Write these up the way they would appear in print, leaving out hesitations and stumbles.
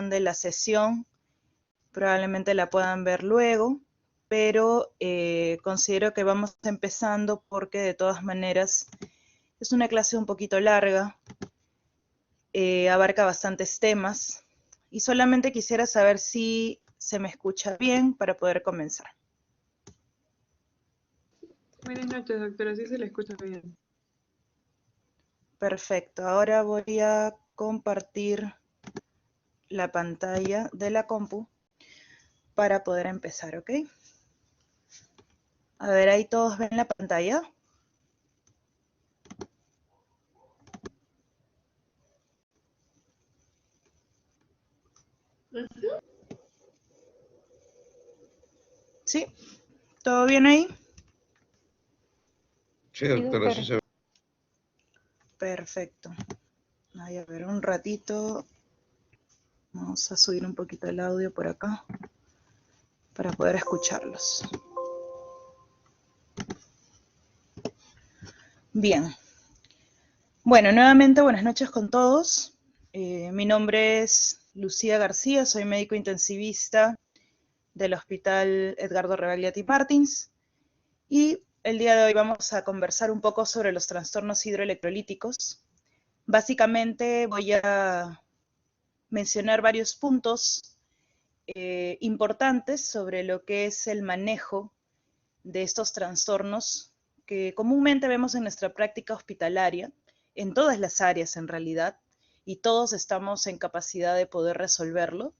de la sesión, probablemente la puedan ver luego, pero considero que vamos empezando porque de todas maneras es una clase un poquito larga, abarca bastantes temas y solamente quisiera saber si se me escucha bien para poder comenzar. Buenas noches, doctora, sí se le escucha bien. Perfecto, ahora voy a compartir la pantalla de la compu para poder empezar, ¿ok? A ver, ahí todos ven la pantalla. ¿Sí? ¿Todo bien ahí? Sí, doctora, sí se ve. Perfecto. Voy a ver un ratito. Vamos a subir un poquito el audio por acá para poder escucharlos. Bien. Bueno, nuevamente buenas noches con todos. Mi nombre es Lucía García, soy médico intensivista del Hospital Edgardo Rebagliati Martins y el día de hoy vamos a conversar un poco sobre los trastornos hidroelectrolíticos. Básicamente voy a mencionar varios puntos importantes sobre lo que es el manejo de estos trastornos que comúnmente vemos en nuestra práctica hospitalaria, en todas las áreas en realidad, y todos estamos en capacidad de poder resolverlo.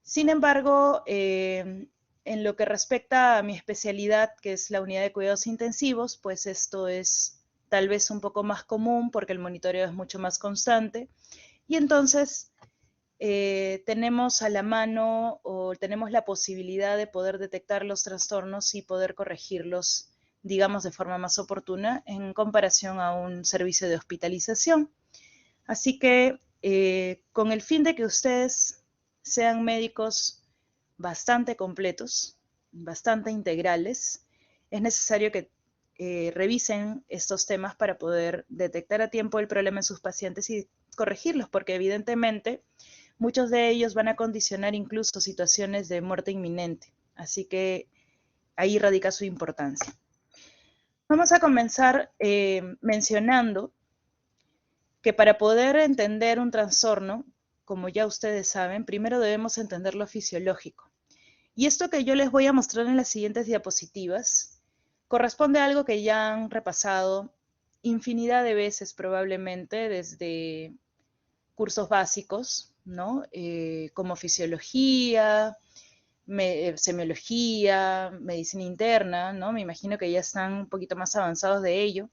Sin embargo, en lo que respecta a mi especialidad, que es la unidad de cuidados intensivos, pues esto es tal vez un poco más común porque el monitoreo es mucho más constante, y entonces tenemos a la mano o tenemos la posibilidad de poder detectar los trastornos y poder corregirlos, digamos, de forma más oportuna en comparación a un servicio de hospitalización. Así que con el fin de que ustedes sean médicos bastante completos, bastante integrales, es necesario que revisen estos temas para poder detectar a tiempo el problema en sus pacientes y corregirlos, porque evidentemente muchos de ellos van a condicionar incluso situaciones de muerte inminente. Así que ahí radica su importancia. Vamos a comenzar mencionando que para poder entender un trastorno, como ya ustedes saben, primero debemos entender lo fisiológico. Y esto que yo les voy a mostrar en las siguientes diapositivas corresponde a algo que ya han repasado infinidad de veces probablemente desde cursos básicos, ¿no? Como fisiología, semiología, medicina interna, ¿no? Me imagino que ya están un poquito más avanzados de ello.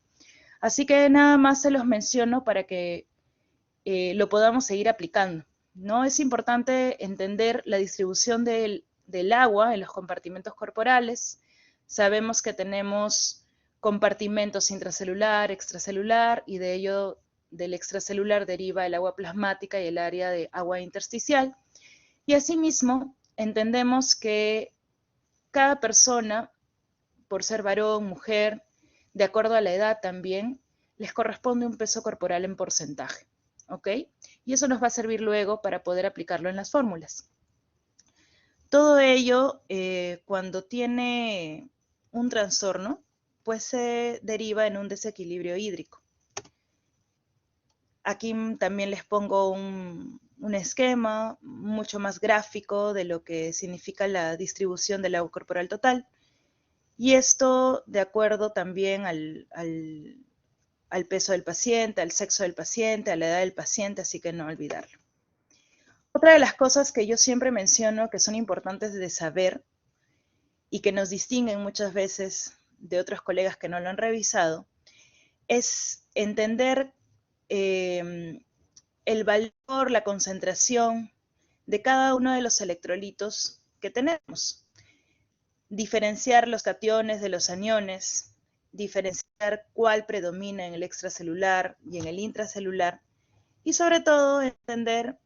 Así que nada más se los menciono para que lo podamos seguir aplicando, ¿no? Es importante entender la distribución del agua en los compartimentos corporales. Sabemos que tenemos compartimentos intracelular, extracelular, y de ello, del extracelular deriva el agua plasmática y el área de agua intersticial. Y asimismo, entendemos que cada persona, por ser varón, mujer, de acuerdo a la edad también, les corresponde un peso corporal en porcentaje, ¿ok? Y eso nos va a servir luego para poder aplicarlo en las fórmulas. Todo ello, cuando tiene un trastorno, pues se deriva en un desequilibrio hídrico. Aquí también les pongo un esquema mucho más gráfico de lo que significa la distribución del agua corporal total. Y esto de acuerdo también al peso del paciente, al sexo del paciente, a la edad del paciente, así que no olvidarlo. Otra de las cosas que yo siempre menciono que son importantes de saber y que nos distinguen muchas veces de otros colegas que no lo han revisado, es entender el valor, la concentración de cada uno de los electrolitos que tenemos. Diferenciar los cationes de los aniones, diferenciar cuál predomina en el extracelular y en el intracelular, y sobre todo entender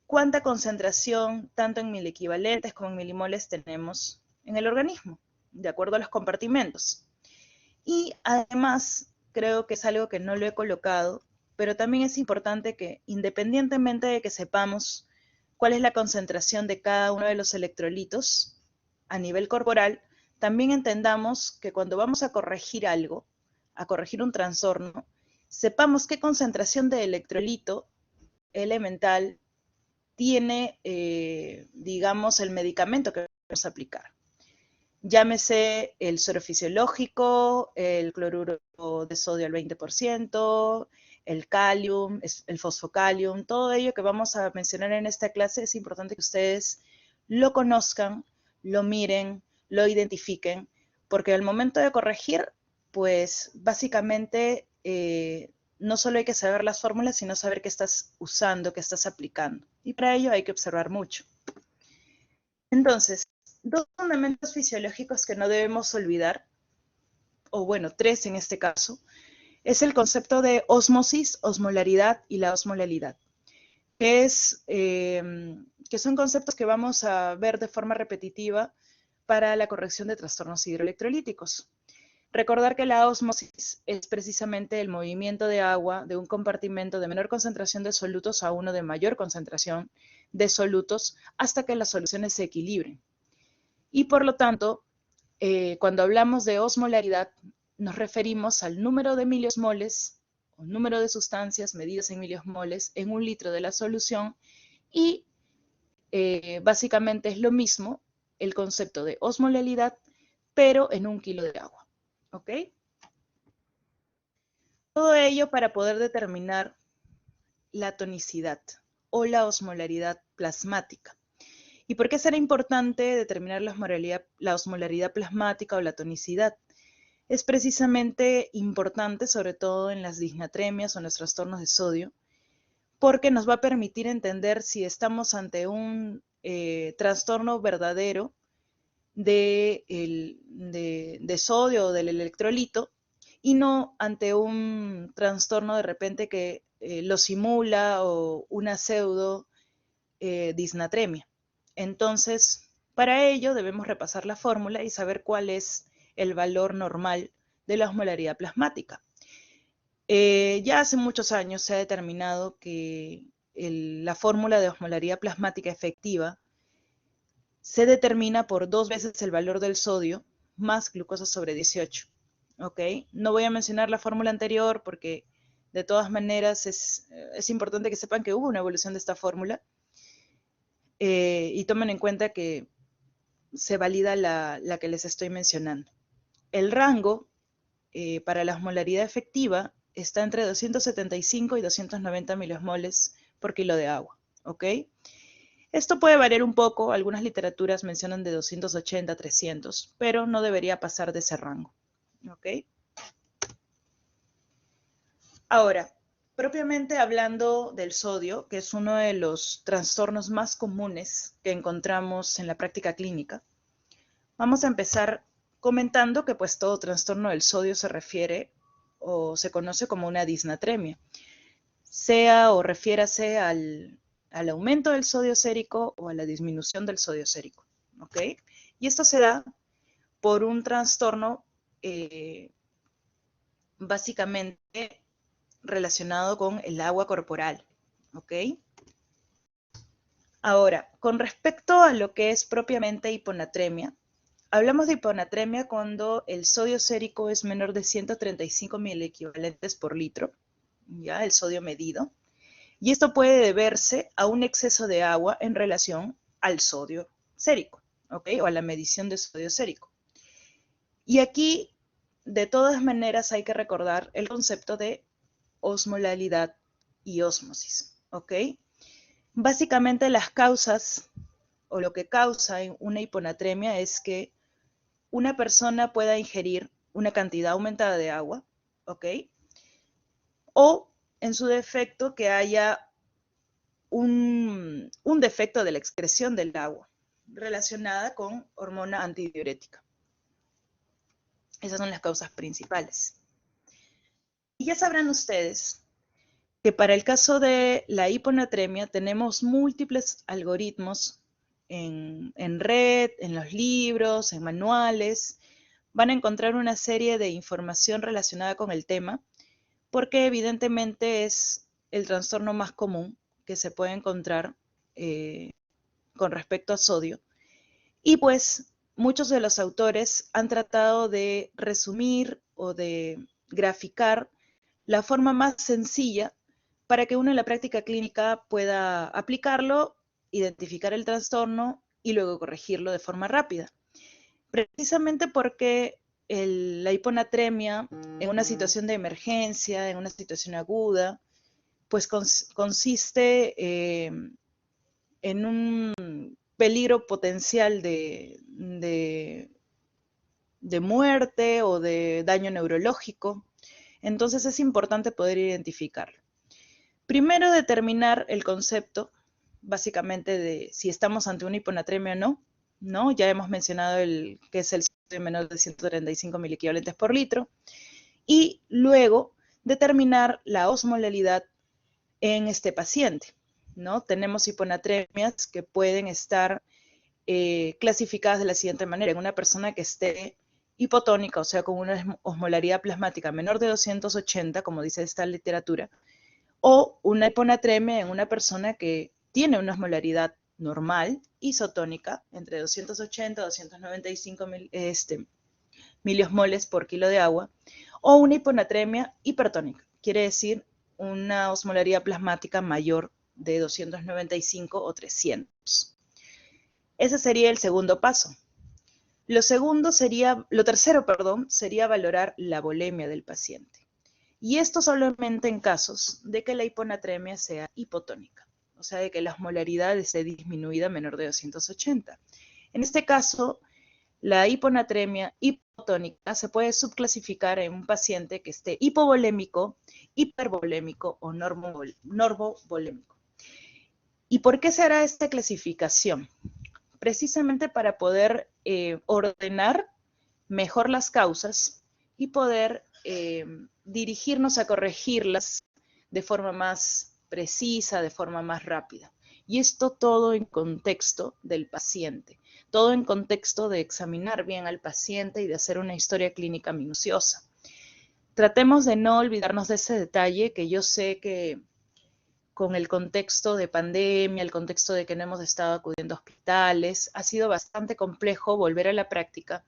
cuánta concentración, tanto en milequivalentes como en milimoles, tenemos en el organismo, de acuerdo a los compartimentos. Y además, creo que es algo que no lo he colocado, pero también es importante que, independientemente de que sepamos cuál es la concentración de cada uno de los electrolitos a nivel corporal, también entendamos que cuando vamos a corregir algo, a corregir un trastorno, sepamos qué concentración de electrolito elemental tiene, digamos, el medicamento que vamos a aplicar. Llámese el suero fisiológico, el cloruro de sodio al 20%, el calium, el fosfocalium, todo ello que vamos a mencionar en esta clase es importante que ustedes lo conozcan, lo miren, lo identifiquen, porque al momento de corregir, pues básicamente no solo hay que saber las fórmulas, sino saber qué estás usando, qué estás aplicando. Y para ello hay que observar mucho. Entonces, dos fundamentos fisiológicos que no debemos olvidar, o bueno, tres en este caso, es el concepto de ósmosis, osmolaridad y la osmolalidad, que son conceptos que vamos a ver de forma repetitiva para la corrección de trastornos hidroelectrolíticos. Recordar que la ósmosis es precisamente el movimiento de agua de un compartimento de menor concentración de solutos a uno de mayor concentración de solutos hasta que las soluciones se equilibren. Y por lo tanto, cuando hablamos de osmolaridad, nos referimos al número de miliosmoles o número de sustancias medidas en miliosmoles en un litro de la solución y básicamente es lo mismo el concepto de osmolaridad, pero en un kilo de agua. ¿Ok? Todo ello para poder determinar la tonicidad o la osmolaridad plasmática. ¿Y por qué será importante determinar la osmolaridad plasmática o la tonicidad? Es precisamente importante, sobre todo en las disnatremias o en los trastornos de sodio, porque nos va a permitir entender si estamos ante un trastorno verdadero de sodio o del electrolito y no ante un trastorno de repente que lo simula o una pseudo disnatremia. Entonces, para ello debemos repasar la fórmula y saber cuál es el valor normal de la osmolaridad plasmática. Ya hace muchos años se ha determinado que la fórmula de osmolaridad plasmática efectiva se determina por 2 veces el valor del sodio más glucosa sobre 18. ¿Ok? No voy a mencionar la fórmula anterior porque de todas maneras es importante que sepan que hubo una evolución de esta fórmula y tomen en cuenta que se valida la que les estoy mencionando. El rango para la osmolaridad efectiva está entre 275 y 290 miliosmoles por kilo de agua. ¿Ok? Esto puede variar un poco, algunas literaturas mencionan de 280 a 300, pero no debería pasar de ese rango. ¿Ok? Ahora, propiamente hablando del sodio, que es uno de los trastornos más comunes que encontramos en la práctica clínica, vamos a empezar comentando que pues todo trastorno del sodio se refiere o se conoce como una disnatremia, sea o refiérase al aumento del sodio sérico o a la disminución del sodio sérico, ¿ok? Y esto se da por un trastorno básicamente relacionado con el agua corporal, ¿ok? Ahora, con respecto a lo que es propiamente hiponatremia, hablamos de hiponatremia cuando el sodio sérico es menor de 135 miliequivalentes por litro, ya el sodio medido, y esto puede deberse a un exceso de agua en relación al sodio sérico, ¿ok? O a la medición de sodio sérico. Y aquí, de todas maneras, hay que recordar el concepto de osmolalidad y ósmosis, ¿ok? Básicamente las causas o lo que causa una hiponatremia es que una persona pueda ingerir una cantidad aumentada de agua, ¿ok? O en su defecto que haya un defecto de la excreción del agua relacionada con hormona antidiurética. Esas son las causas principales. Y ya sabrán ustedes que para el caso de la hiponatremia tenemos múltiples algoritmos en red, en los libros, en manuales. Van a encontrar una serie de información relacionada con el tema, porque evidentemente es el trastorno más común que se puede encontrar con respecto a sodio. Y pues muchos de los autores han tratado de resumir o de graficar la forma más sencilla para que uno en la práctica clínica pueda aplicarlo, identificar el trastorno y luego corregirlo de forma rápida. Precisamente porque la hiponatremia en una situación de emergencia, en una situación aguda, pues consiste en un peligro potencial de muerte o de daño neurológico. Entonces es importante poder identificarlo. Primero, determinar el concepto, básicamente, de si estamos ante una hiponatremia o no, ¿no? Ya hemos mencionado que es el sodio menor de 135 miliequivalentes por litro. Y luego, determinar la osmolaridad en este paciente, ¿no? Tenemos hiponatremias que pueden estar clasificadas de la siguiente manera. En una persona que esté hipotónica, o sea, con una osmolaridad plasmática menor de 280, como dice esta literatura, o una hiponatremia en una persona que tiene una osmolaridad normal, isotónica, entre 280 y 295 miliosmoles por kilo de agua, o una hiponatremia hipertónica, quiere decir una osmolaridad plasmática mayor de 295 o 300. Ese sería el segundo paso. Lo tercero, sería valorar la volemia del paciente. Y esto solamente en casos de que la hiponatremia sea hipotónica, o sea, de que la osmolaridad esté disminuida menor de 280. En este caso, la hiponatremia hipotónica se puede subclasificar en un paciente que esté hipovolémico, hipervolémico o normovolémico. ¿Y por qué se hará esta clasificación? Precisamente para poder ordenar mejor las causas y poder dirigirnos a corregirlas de forma más precisa, de forma más rápida. Y esto todo en contexto del paciente, todo en contexto de examinar bien al paciente y de hacer una historia clínica minuciosa. Tratemos de no olvidarnos de ese detalle, que yo sé que con el contexto de pandemia, el contexto de que no hemos estado acudiendo a hospitales, ha sido bastante complejo volver a la práctica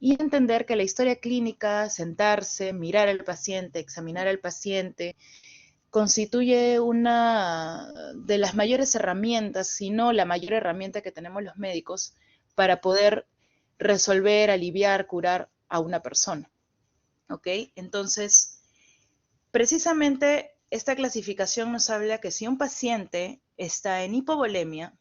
y entender que la historia clínica, sentarse, mirar al paciente, examinar al paciente, constituye una de las mayores herramientas, si no la mayor herramienta que tenemos los médicos para poder resolver, aliviar, curar a una persona. ¿Ok? Entonces, precisamente esta clasificación nos habla que si un paciente está en hipovolemia,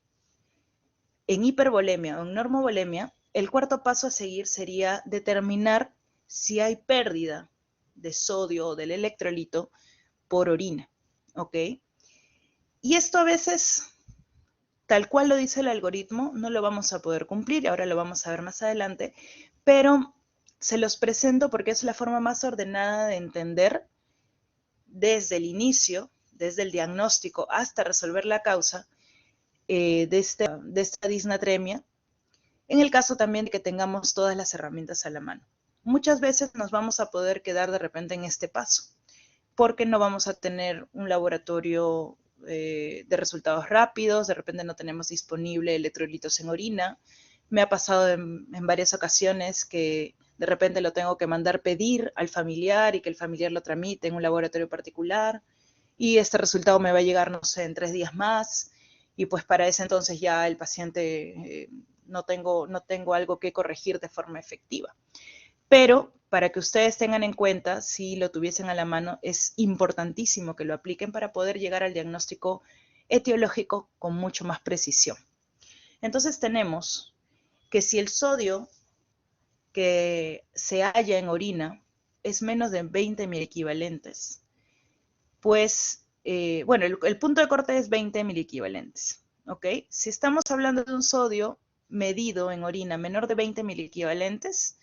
en hipervolemia o en normovolemia, el cuarto paso a seguir sería determinar si hay pérdida de sodio o del electrolito por orina, ¿ok? Y esto a veces, tal cual lo dice el algoritmo, no lo vamos a poder cumplir, ahora lo vamos a ver más adelante, pero se los presento porque es la forma más ordenada de entender desde el inicio, desde el diagnóstico hasta resolver la causa de esta disnatremia, en el caso también de que tengamos todas las herramientas a la mano. Muchas veces nos vamos a poder quedar de repente en este paso, porque no vamos a tener un laboratorio de resultados rápidos, de repente no tenemos disponible electrolitos en orina. Me ha pasado en varias ocasiones que de repente lo tengo que mandar pedir al familiar y que el familiar lo tramite en un laboratorio particular y este resultado me va a llegar, no sé, en 3 días más y pues para ese entonces ya el paciente no tengo algo que corregir de forma efectiva. Pero para que ustedes tengan en cuenta, si lo tuviesen a la mano, es importantísimo que lo apliquen para poder llegar al diagnóstico etiológico con mucho más precisión. Entonces tenemos que si el sodio que se halla en orina es menos de 20 miliequivalentes, pues, bueno, el punto de corte es 20 miliequivalentes, ¿ok? Si estamos hablando de un sodio medido en orina menor de 20 miliequivalentes,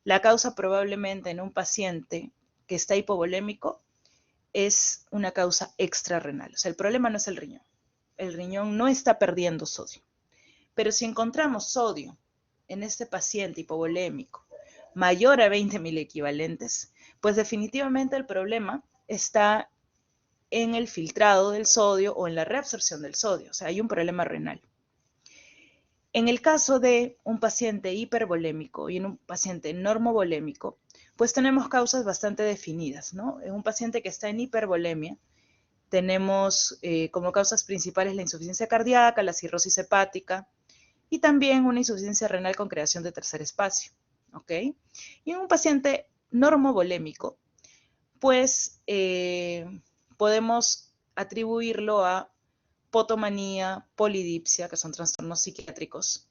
la causa probablemente en un paciente que está hipovolémico es una causa extrarrenal. O sea, el problema no es el riñón. El riñón no está perdiendo sodio. Pero si encontramos sodio en este paciente hipovolémico mayor a 20 miliequivalentes, pues definitivamente el problema está en el filtrado del sodio o en la reabsorción del sodio, o sea, hay un problema renal. En el caso de un paciente hipervolémico y en un paciente normovolémico, pues tenemos causas bastante definidas, ¿no? En un paciente que está en hipervolemia, tenemos como causas principales la insuficiencia cardíaca, la cirrosis hepática y también una insuficiencia renal con creación de tercer espacio, ¿ok? Y en un paciente normovolémico, pues podemos atribuirlo a potomanía, polidipsia, que son trastornos psiquiátricos,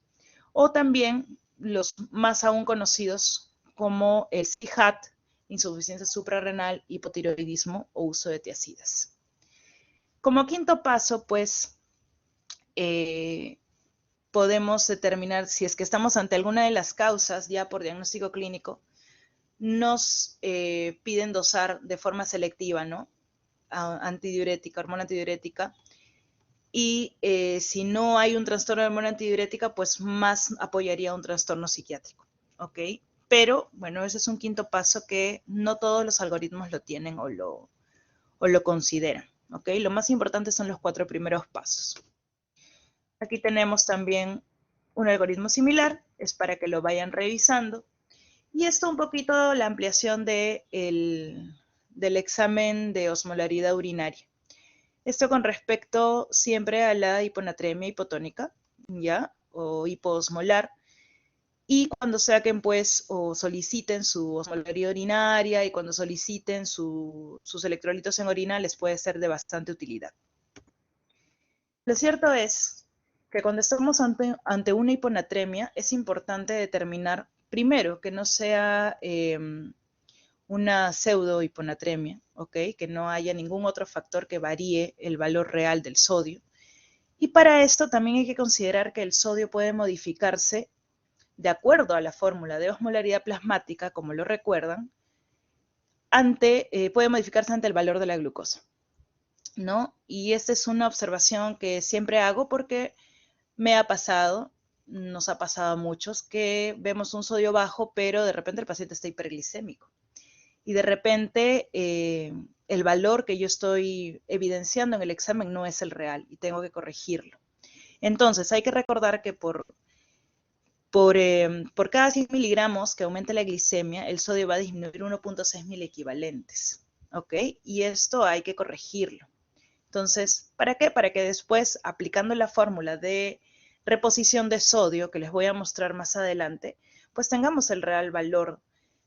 o también los más aún conocidos como el CIHAT, insuficiencia suprarrenal, hipotiroidismo o uso de tiazidas. Como quinto paso, pues, podemos determinar si es que estamos ante alguna de las causas ya por diagnóstico clínico, nos piden dosar de forma selectiva, ¿no? Antidiurética, hormona antidiurética. Y si no hay un trastorno de hormona antidiurética, pues más apoyaría un trastorno psiquiátrico, ¿ok? Pero, bueno, ese es un quinto paso que no todos los algoritmos lo tienen o lo consideran, ¿ok? Lo más importante son los 4 primeros pasos. Aquí tenemos también un algoritmo similar, es para que lo vayan revisando. Y esto un poquito la ampliación del examen de osmolaridad urinaria. Esto con respecto siempre a la hiponatremia hipotónica, ¿ya? O hipoosmolar. Y cuando saquen, pues, o soliciten su osmolaridad urinaria y cuando soliciten sus electrolitos en orina, les puede ser de bastante utilidad. Lo cierto es que cuando estamos ante una hiponatremia, es importante determinar, primero, que no sea una pseudo-hiponatremia, ¿ok? Que no haya ningún otro factor que varíe el valor real del sodio. Y para esto también hay que considerar que el sodio puede modificarse de acuerdo a la fórmula de osmolaridad plasmática, como lo recuerdan, puede modificarse ante el valor de la glucosa, ¿no? Y esta es una observación que siempre hago porque me ha pasado, nos ha pasado a muchos, que vemos un sodio bajo, pero de repente el paciente está hiperglicémico. Y de repente el valor que yo estoy evidenciando en el examen no es el real y tengo que corregirlo. Entonces hay que recordar que por cada 100 miligramos que aumente la glicemia, el sodio va a disminuir 1.6 miliequivalentes, ¿ok? Y esto hay que corregirlo. Entonces, ¿para qué? Para que después, aplicando la fórmula de reposición de sodio, que les voy a mostrar más adelante, pues tengamos el real valor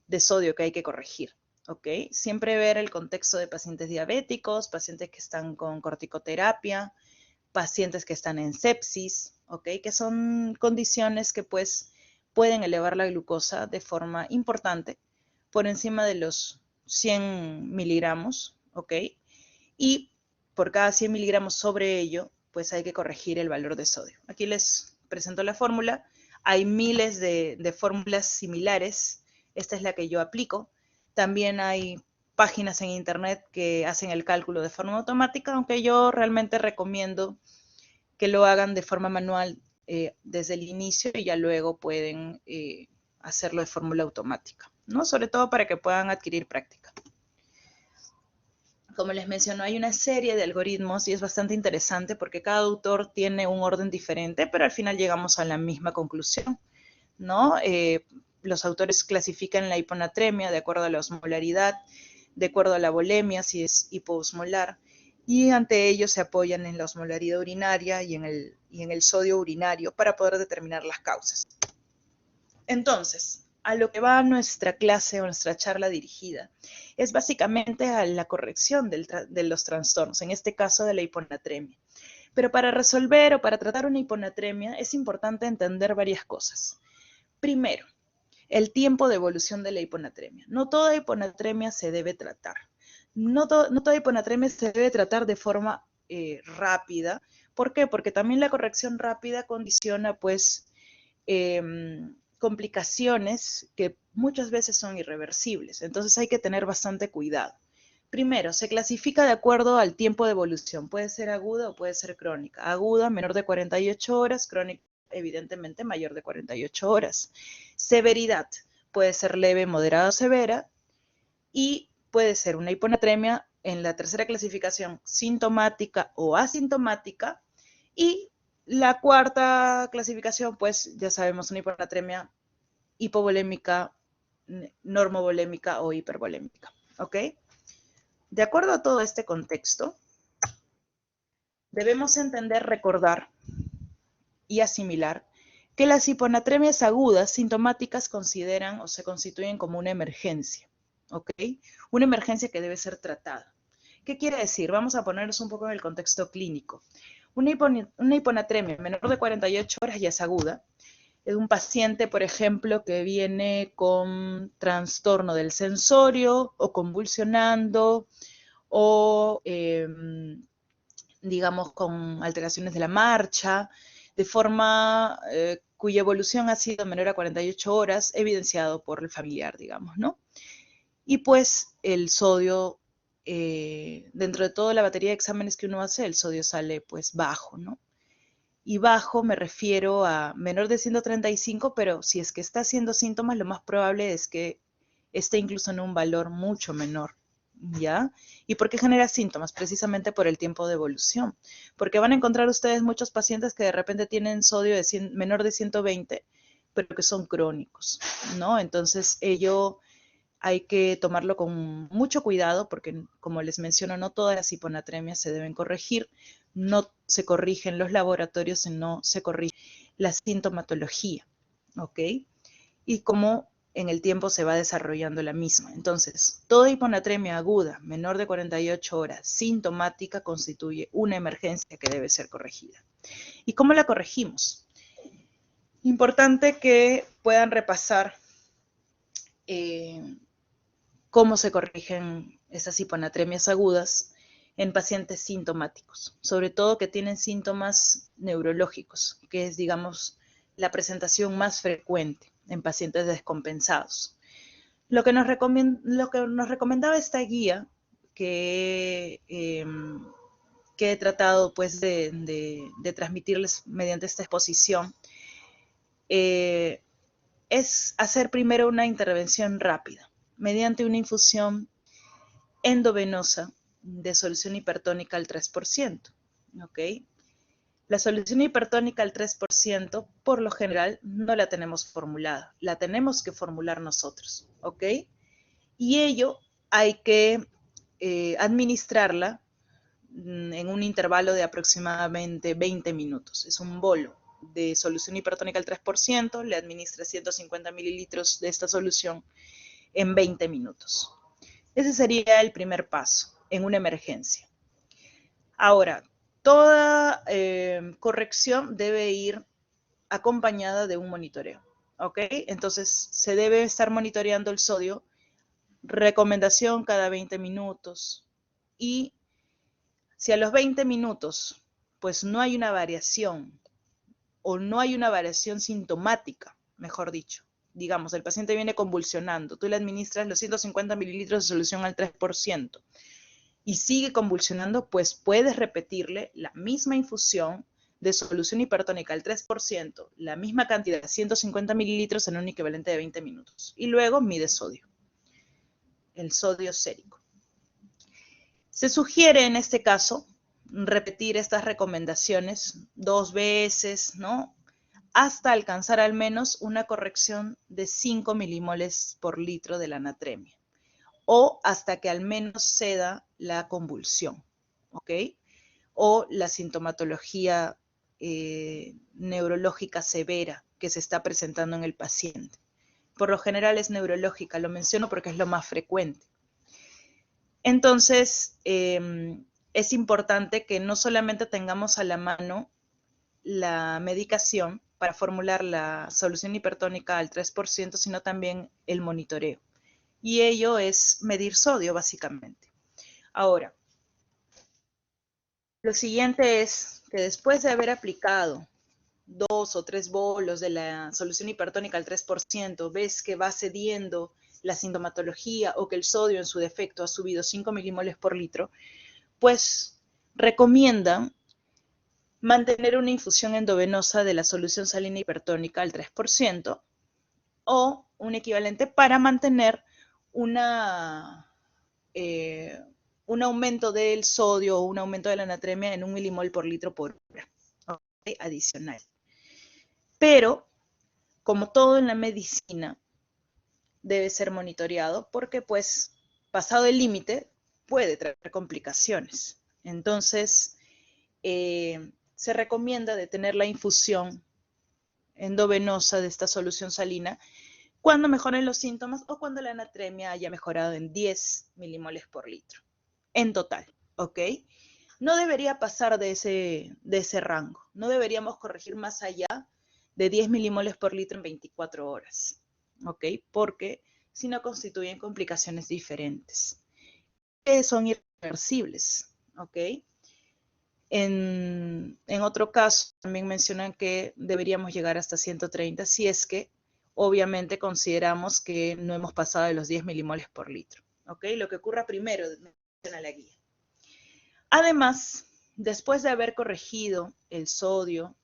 de sodio que hay que corregir, ¿ok? Siempre ver el contexto de pacientes diabéticos, pacientes que están con corticoterapia, pacientes que están en sepsis, ¿ok? Que son condiciones que pues pueden elevar la glucosa de forma importante por encima de los 100 miligramos, ¿ok? Y por cada 100 miligramos sobre ello, pues hay que corregir el valor de sodio. Aquí les presento la fórmula. Hay miles de fórmulas similares. Esta es la que yo aplico. También hay páginas en internet que hacen el cálculo de forma automática, aunque yo realmente recomiendo que lo hagan de forma manual desde el inicio y ya luego pueden hacerlo de fórmula automática, ¿no? Sobre todo para que puedan adquirir práctica. Como les menciono, hay una serie de algoritmos y es bastante interesante porque cada autor tiene un orden diferente, pero al final llegamos a la misma conclusión, ¿no? Los autores clasifican la hiponatremia de acuerdo a la osmolaridad, de acuerdo a la volemia, si es hipoosmolar, y ante ello se apoyan en la osmolaridad urinaria y en el sodio urinario para poder determinar las causas. Entonces, a lo que va nuestra clase o nuestra charla dirigida es básicamente a la corrección de los trastornos, en este caso de la hiponatremia. Pero para resolver o para tratar una hiponatremia es importante entender varias cosas. Primero, el tiempo de evolución de la hiponatremia. No toda hiponatremia se debe tratar. No toda hiponatremia se debe tratar de forma rápida. ¿Por qué? Porque también la corrección rápida condiciona, pues, complicaciones que muchas veces son irreversibles. Entonces hay que tener bastante cuidado. Primero, se clasifica de acuerdo al tiempo de evolución. Puede ser aguda o puede ser crónica. Aguda, menor de 48 horas, crónica, evidentemente, mayor de 48 horas. Severidad, puede ser leve, moderada o severa, y puede ser una hiponatremia en la tercera clasificación, sintomática o asintomática. Y la cuarta clasificación, pues ya sabemos, una hiponatremia hipovolémica, normovolémica o hipervolémica. ¿Ok? De acuerdo a todo este contexto, debemos entender, recordar y asimilar que las hiponatremias agudas sintomáticas consideran o se constituyen como una emergencia, ¿ok? Una emergencia que debe ser tratada. ¿Qué quiere decir? Vamos a ponernos un poco en el contexto clínico. Una hiponatremia menor de 48 horas ya es aguda. Es un paciente, por ejemplo, que viene con trastorno del sensorio o convulsionando o digamos, con alteraciones de la marcha, de forma cuya evolución ha sido menor a 48 horas, evidenciado por el familiar, digamos, ¿no? Y pues el sodio, dentro de toda la batería de exámenes que uno hace, el sodio sale pues bajo, ¿no? Y bajo me refiero a menor de 135, pero si es que está haciendo síntomas, lo más probable es que esté incluso en un valor mucho menor, ¿ya? ¿Y por qué genera síntomas? Precisamente por el tiempo de evolución. Porque van a encontrar ustedes muchos pacientes que de repente tienen sodio de menor de 120, pero que son crónicos, ¿no? Entonces ello hay que tomarlo con mucho cuidado porque, como les menciono, no todas las hiponatremias se deben corregir, no se corrigen los laboratorios, sino se corrige la sintomatología, ¿ok? Y cómo en el tiempo se va desarrollando la misma. Entonces, toda hiponatremia aguda, menor de 48 horas, sintomática, constituye una emergencia que debe ser corregida. ¿Y cómo la corregimos? Importante que puedan repasar cómo se corrigen esas hiponatremias agudas en pacientes sintomáticos, sobre todo que tienen síntomas neurológicos, que es, digamos, la presentación más frecuente en pacientes descompensados. Lo que nos recomendaba esta guía, que he tratado pues de transmitirles mediante esta exposición, es hacer primero una intervención rápida mediante una infusión endovenosa de solución hipertónica al 3%, ¿ok? La solución hipertónica al 3%, por lo general, no la tenemos formulada, la tenemos que formular nosotros, ¿ok? Y ello hay que administrarla en un intervalo de aproximadamente 20 minutos. Es un bolo de solución hipertónica al 3%, le administra 150 mililitros de esta solución en 20 minutos. Ese sería el primer paso en una emergencia. Ahora, toda corrección debe ir acompañada de un monitoreo, ¿ok? Entonces, se debe estar monitoreando el sodio, recomendación cada 20 minutos. Y si a los 20 minutos, pues no hay una variación o no hay una variación sintomática, mejor dicho, digamos, el paciente viene convulsionando, tú le administras los 150 mililitros de solución al 3% y sigue convulsionando, pues puedes repetirle la misma infusión de solución hipertónica al 3%, la misma cantidad, 150 mililitros en un equivalente de 20 minutos. Y luego mide sodio, el sodio sérico. Se sugiere en este caso repetir estas recomendaciones 2 veces, ¿no? Hasta alcanzar al menos una corrección de 5 milimoles por litro de la natremia, o hasta que al menos ceda la convulsión, ¿ok? O la sintomatología neurológica severa que se está presentando en el paciente. Por lo general es neurológica, lo menciono porque es lo más frecuente. Entonces, es importante que no solamente tengamos a la mano la medicación para formular la solución hipertónica al 3%, sino también el monitoreo. Y ello es medir sodio, básicamente. Ahora, lo siguiente es que después de haber aplicado 2 o 3 bolos de la solución hipertónica al 3%, ves que va cediendo la sintomatología o que el sodio en su defecto ha subido 5 milimoles por litro, pues recomiendan mantener una infusión endovenosa de la solución salina hipertónica al 3% o un equivalente para mantener una un aumento del sodio o un aumento de la natremia en 1 milimol por litro por hora, ¿okay? Adicional. Pero, como todo en la medicina, debe ser monitoreado porque, pues, pasado el límite, puede traer complicaciones. Entonces, se recomienda detener la infusión endovenosa de esta solución salina cuando mejoren los síntomas o cuando la natremia haya mejorado en 10 milimoles por litro, en total, ¿ok? No debería pasar de ese rango, no deberíamos corregir más allá de 10 milimoles por litro en 24 horas, ¿ok? Porque si no constituyen complicaciones diferentes, que son irreversibles, ¿ok? En otro caso, también mencionan que deberíamos llegar hasta 130 si es que obviamente consideramos que no hemos pasado de los 10 milimoles por litro. ¿Ok? Lo que ocurra primero, menciona la guía. Además, después de haber corregido el sodio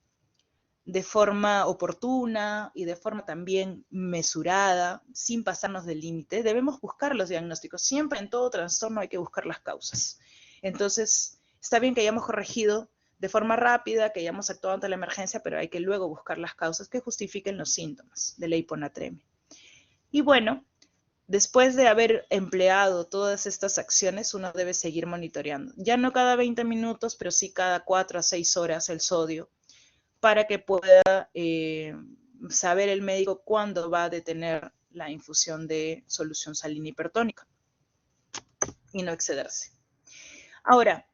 de forma oportuna y de forma también mesurada, sin pasarnos del límite, debemos buscar los diagnósticos. Siempre en todo trastorno hay que buscar las causas. Entonces, está bien que hayamos corregido de forma rápida, que hayamos actuado ante la emergencia, pero hay que luego buscar las causas que justifiquen los síntomas de la hiponatremia. Y bueno, después de haber empleado todas estas acciones, uno debe seguir monitoreando. Ya no cada 20 minutos, pero sí cada 4 a 6 horas el sodio, para que pueda saber el médico cuándo va a detener la infusión de solución salina hipertónica y no excederse. Ahora,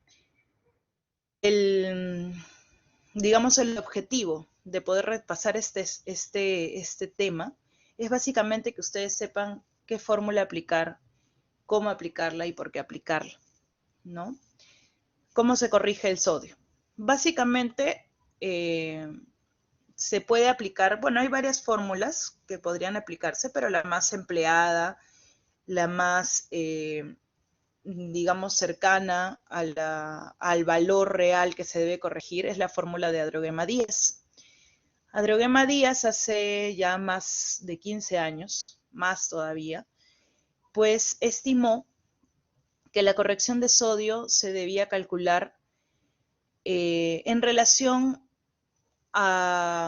digamos, el objetivo de poder repasar este tema es básicamente que ustedes sepan qué fórmula aplicar, cómo aplicarla y por qué aplicarla, ¿no? ¿Cómo se corrige el sodio? Básicamente, se puede aplicar, bueno, hay varias fórmulas que podrían aplicarse, pero la más empleada, la más, digamos, cercana al valor real que se debe corregir es la fórmula de Adroguema Díaz. Adroguema Díaz hace ya más de 15 años, más todavía, pues estimó que la corrección de sodio se debía calcular en relación a,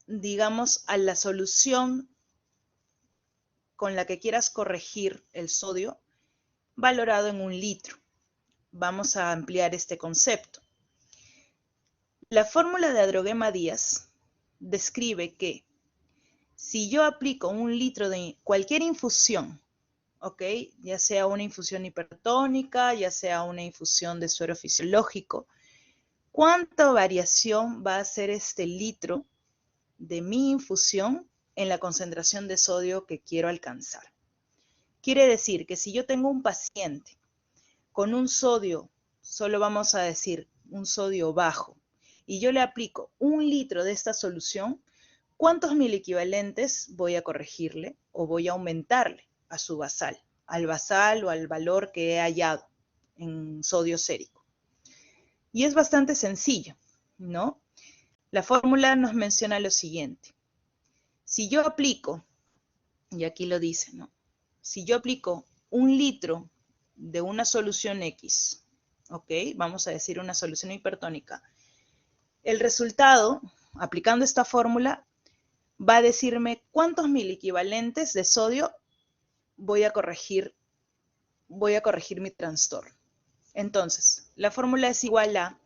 digamos, a la solución con la que quieras corregir el sodio, valorado en 1 litro. Vamos a ampliar este concepto. La fórmula de Adroguema Díaz describe que si yo aplico 1 litro de cualquier infusión, ¿ok? Ya sea una infusión hipertónica, ya sea una infusión de suero fisiológico, ¿cuánta variación va a hacer este litro de mi infusión en la concentración de sodio que quiero alcanzar? Quiere decir que si yo tengo un paciente con un sodio, solo vamos a decir un sodio bajo, y yo le aplico 1 litro de esta solución, ¿cuántos miliequivalentes voy a corregirle o voy a aumentarle a su basal? Al basal o al valor que he hallado en sodio sérico. Y es bastante sencillo, ¿no? La fórmula nos menciona lo siguiente. Si yo aplico, y aquí lo dice, ¿no? Si yo aplico 1 litro de una solución X, ¿ok? Vamos a decir una solución hipertónica. El resultado, aplicando esta fórmula, va a decirme cuántos miliequivalentes de sodio voy a corregir mi trastorno. Entonces, la fórmula es igual a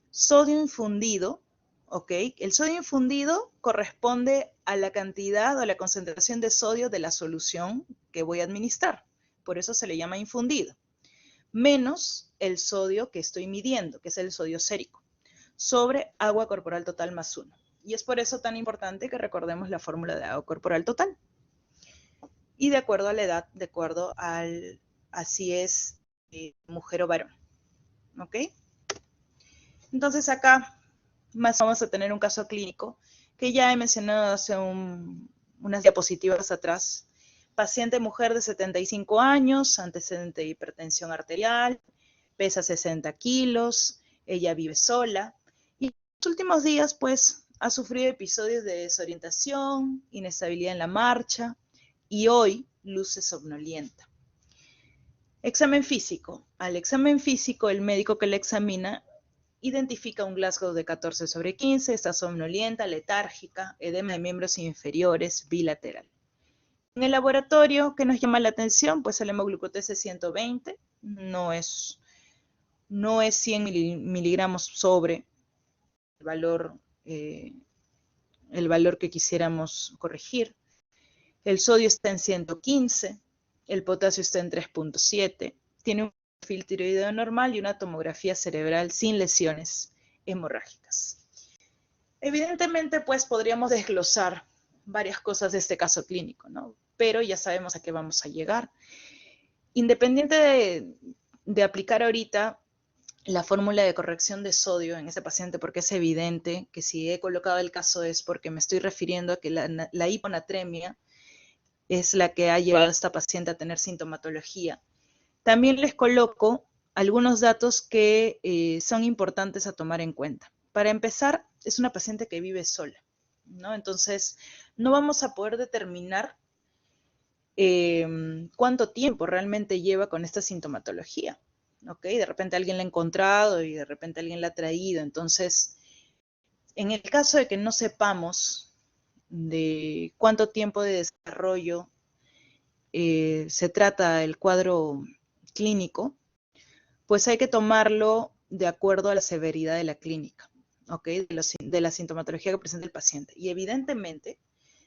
sodio infundido, ¿ok? El sodio infundido corresponde a la cantidad o la concentración de sodio de la solución que voy a administrar. Por eso se le llama infundido. Menos el sodio que estoy midiendo, que es el sodio sérico, sobre agua corporal total más 1. Y es por eso tan importante que recordemos la fórmula de agua corporal total. Y de acuerdo a la edad, de acuerdo al, así es mujer o varón. ¿Ok? Entonces acá más vamos a tener un caso clínico que ya he mencionado hace unas diapositivas atrás. Paciente mujer de 75 años, antecedente de hipertensión arterial, pesa 60 kilos, ella vive sola y en los últimos días pues ha sufrido episodios de desorientación, inestabilidad en la marcha y hoy luce somnolienta. Examen físico. Al examen físico, el médico que le examina identifica un Glasgow de 14/15, está somnolienta, letárgica, edema de miembros inferiores, bilateral. En el laboratorio, ¿qué nos llama la atención? Pues el hemoglucotés es 120, no es 100 miligramos sobre el valor que quisiéramos corregir. El sodio está en 115, el potasio está en 3.7, tiene un perfil tiroideo normal y una tomografía cerebral sin lesiones hemorrágicas. Evidentemente, pues podríamos desglosar varias cosas de este caso clínico, ¿no? Pero ya sabemos a qué vamos a llegar. Independiente de aplicar ahorita la fórmula de corrección de sodio en ese paciente, porque es evidente que si he colocado el caso es porque me estoy refiriendo a que la hiponatremia es la que ha llevado a esta paciente a tener sintomatología. También les coloco algunos datos que son importantes a tomar en cuenta. Para empezar, es una paciente que vive sola, ¿no? Entonces, no vamos a poder determinar cuánto tiempo realmente lleva con esta sintomatología, ¿ok? De repente alguien la ha encontrado y de repente alguien la ha traído. Entonces, en el caso de que no sepamos de cuánto tiempo de desarrollo se trata el cuadro clínico, pues hay que tomarlo de acuerdo a la severidad de la clínica, ¿ok? De la sintomatología que presenta el paciente. Y evidentemente,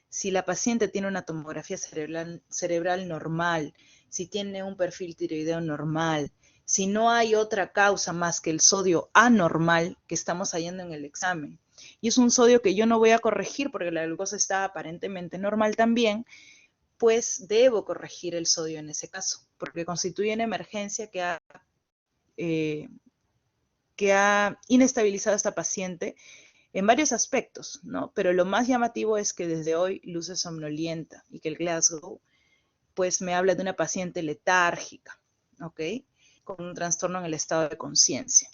si la paciente tiene una tomografía cerebral normal, si tiene un perfil tiroideo normal, si no hay otra causa más que el sodio anormal que estamos hallando en el examen, y es un sodio que yo no voy a corregir porque la glucosa está aparentemente normal también, pues debo corregir el sodio en ese caso, porque constituye una emergencia que ha inestabilizado a esta paciente en varios aspectos, ¿no? Pero lo más llamativo es que desde hoy luce somnolienta y que el Glasgow, pues me habla de una paciente letárgica, ¿ok? Con un trastorno en el estado de conciencia.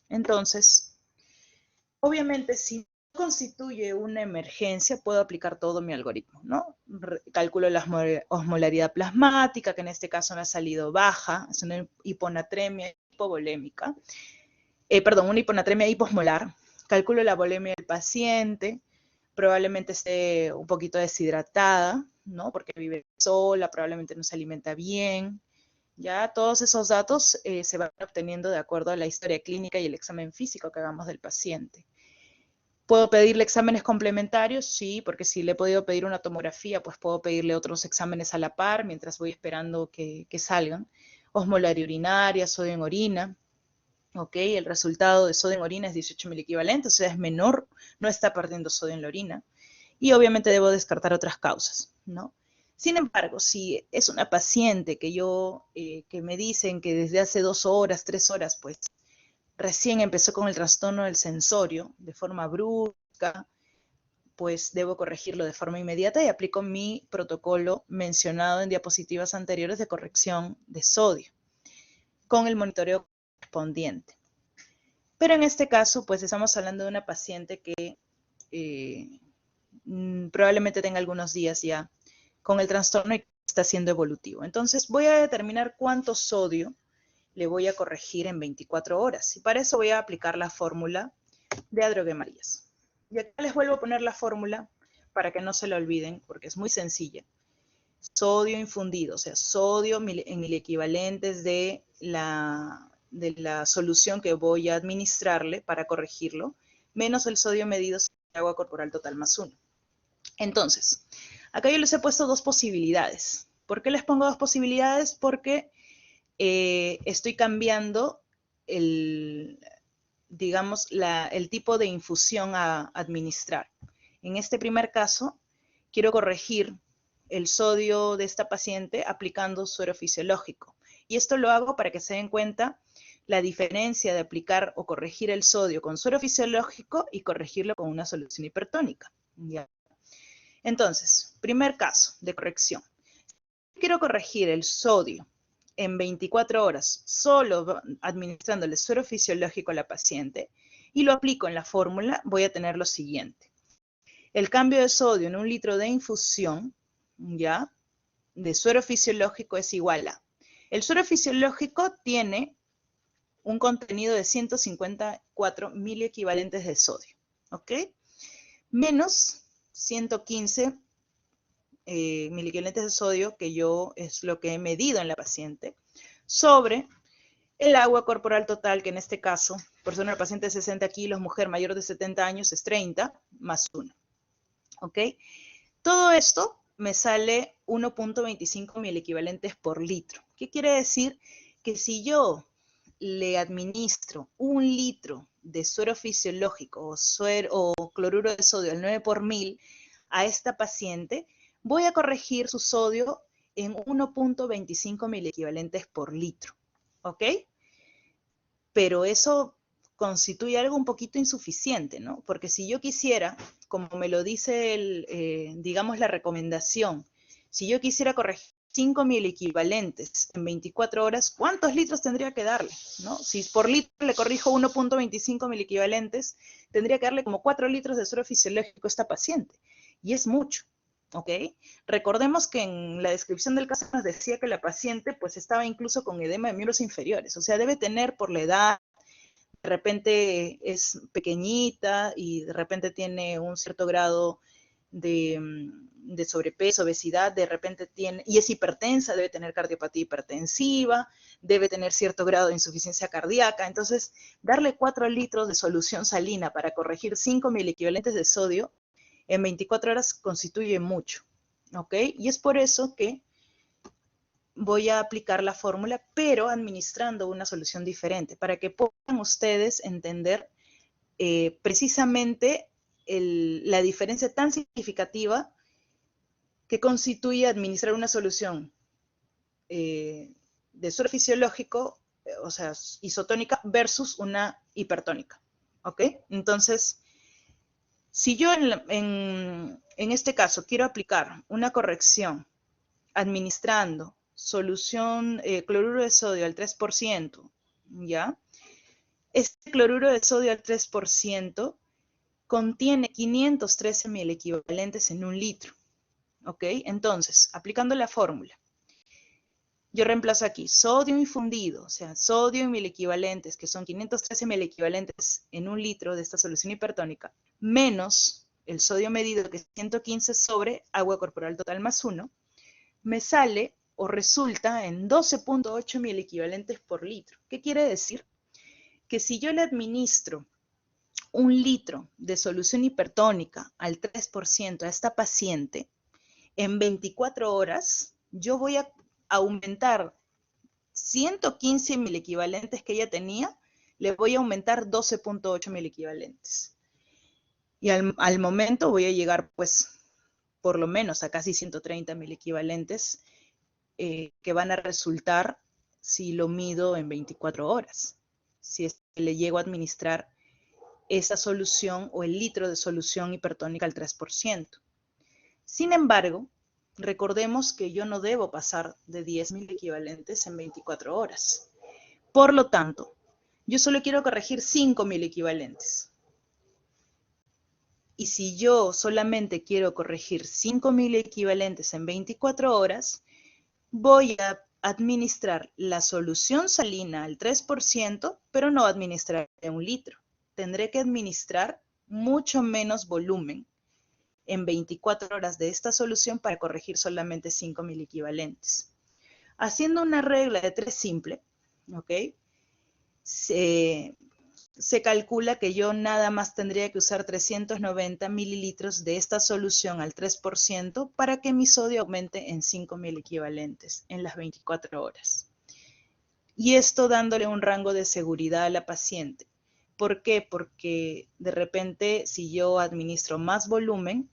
Entonces, obviamente, si constituye una emergencia, puedo aplicar todo mi algoritmo, ¿no? Calculo la osmolaridad plasmática, que en este caso me ha salido baja, es una hiponatremia hipovolémica, una hiponatremia hiposmolar. Calculo la volemia del paciente, probablemente esté un poquito deshidratada, ¿no? Porque vive sola, probablemente no se alimenta bien. Ya todos esos datos se van obteniendo de acuerdo a la historia clínica y el examen físico que hagamos del paciente. ¿Puedo pedirle exámenes complementarios? Sí, porque si le he podido pedir una tomografía, pues puedo pedirle otros exámenes a la par mientras voy esperando que salgan. Osmolaridad urinaria, sodio en orina. ¿Ok? El resultado de sodio en orina es 18 miliequivalentes, o sea, es menor, no está perdiendo sodio en la orina. Y obviamente debo descartar otras causas, ¿no? Sin embargo, si es una paciente que me dicen que desde hace 2 horas, 3 horas, pues recién empezó con el trastorno del sensorio de forma brusca, pues debo corregirlo de forma inmediata y aplico mi protocolo mencionado en diapositivas anteriores de corrección de sodio, con el monitoreo correspondiente. Pero en este caso, pues estamos hablando de una paciente que probablemente tenga algunos días ya con el trastorno y está siendo evolutivo. Entonces voy a determinar cuánto sodio le voy a corregir en 24 horas. Y para eso voy a aplicar la fórmula de Adrogué-Marías. Y acá les vuelvo a poner la fórmula para que no se la olviden, porque es muy sencilla. Sodio infundido, o sea, sodio en miliequivalentes de la solución que voy a administrarle para corregirlo, menos el sodio medido en agua corporal total más 1. Entonces, acá yo les he puesto 2 posibilidades. ¿Por qué les pongo 2 posibilidades? Porque estoy cambiando digamos, el tipo de infusión a administrar. En este primer caso, quiero corregir el sodio de esta paciente aplicando suero fisiológico. Y esto lo hago para que se den cuenta la diferencia de aplicar o corregir el sodio con suero fisiológico y corregirlo con una solución hipertónica. ¿Ya? Entonces, primer caso de corrección. Quiero corregir el sodio en 24 horas solo administrándole suero fisiológico a la paciente y lo aplico en la fórmula, voy a tener lo siguiente. El cambio de sodio en 1 litro de infusión, ¿ya? De suero fisiológico es igual a El suero fisiológico tiene un contenido de 154 miliequivalentes de sodio, ¿ok? Menos 115 miliequivalentes de sodio, que yo es lo que he medido en la paciente, sobre el agua corporal total, que en este caso, persona del paciente de 60 kilos, mujer mayor de 70 años, es 30, más 1, ¿ok? Todo esto me sale 1.25 miliequivalentes por litro. ¿Qué quiere decir? Que si yo le administro 1 litro de suero fisiológico o cloruro de sodio al 9 por mil a esta paciente, voy a corregir su sodio en 1.25 miliequivalentes por litro, ¿ok? Pero eso constituye algo un poquito insuficiente, ¿no? Porque si yo quisiera, como me lo dice digamos, la recomendación, si yo quisiera corregir 5 miliequivalentes en 24 horas, ¿cuántos litros tendría que darle? ¿No? Si por litro le corrijo 1.25 miliequivalentes, tendría que darle como 4 litros de suero fisiológico a esta paciente. Y es mucho, ¿ok? Recordemos que en la descripción del caso nos decía que la paciente pues estaba incluso con edema de miembros inferiores, o sea, debe tener por la edad, de repente es pequeñita y de repente tiene un cierto grado de sobrepeso, obesidad, de repente tiene, y es hipertensa, debe tener cardiopatía hipertensiva, debe tener cierto grado de insuficiencia cardíaca. Entonces, darle 4 litros de solución salina para corregir 5 miliequivalentes de sodio en 24 horas constituye mucho, ¿ok? Y es por eso que voy a aplicar la fórmula, pero administrando una solución diferente, para que puedan ustedes entender precisamente la diferencia tan significativa que constituye administrar una solución de suero fisiológico, o sea, isotónica, versus una hipertónica, ¿ok? Entonces, si yo en este caso quiero aplicar una corrección administrando solución cloruro de sodio al 3%, ¿ya? Este cloruro de sodio al 3% contiene 513 miliequivalentes en 1 litro, ¿ok? Entonces, aplicando la fórmula, yo reemplazo aquí sodio infundido, o sea, sodio en miliequivalentes, que son 513 miliequivalentes en 1 litro de esta solución hipertónica, menos el sodio medido, que es 115 sobre agua corporal total más 1, me sale o resulta en 12.8 miliequivalentes por litro. ¿Qué quiere decir? Que si yo le administro 1 litro de solución hipertónica al 3% a esta paciente, en 24 horas yo voy a aumentar 115 miliequivalentes que ella tenía, le voy a aumentar 12.8 miliequivalentes. Y al momento voy a llegar, pues, por lo menos a casi 130 miliequivalentes que van a resultar si lo mido en 24 horas. Si es que le llego a administrar esa solución o el litro de solución hipertónica al 3%. Sin embargo, recordemos que yo no debo pasar de 10 miliequivalentes en 24 horas. Por lo tanto, yo solo quiero corregir 5 miliequivalentes. Y si yo solamente quiero corregir 5 miliequivalentes en 24 horas, voy a administrar la solución salina al 3%, pero no administrar 1 litro. Tendré que administrar mucho menos volumen en 24 horas de esta solución para corregir solamente 5 miliequivalentes. Haciendo una regla de 3 simple, ¿ok? Se calcula que yo nada más tendría que usar 390 mililitros de esta solución al 3% para que mi sodio aumente en 5 miliequivalentes en las 24 horas. Y esto dándole un rango de seguridad a la paciente. ¿Por qué? Porque de repente si yo administro más volumen,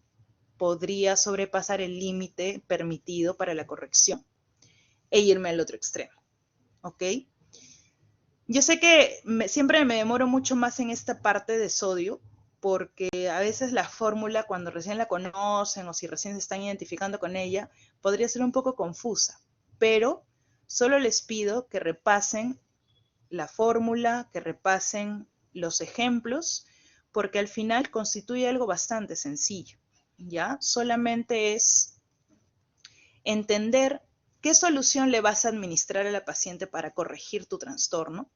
podría sobrepasar el límite permitido para la corrección e irme al otro extremo, ¿ok? Yo sé que siempre me demoro mucho más en esta parte de sodio, porque a veces la fórmula, cuando recién la conocen o si recién se están identificando con ella, podría ser un poco confusa, pero solo les pido que repasen la fórmula, que repasen los ejemplos, porque al final constituye algo bastante sencillo, ¿ya? Solamente es entender ¿qué solución le vas a administrar a la paciente para corregir tu trastorno?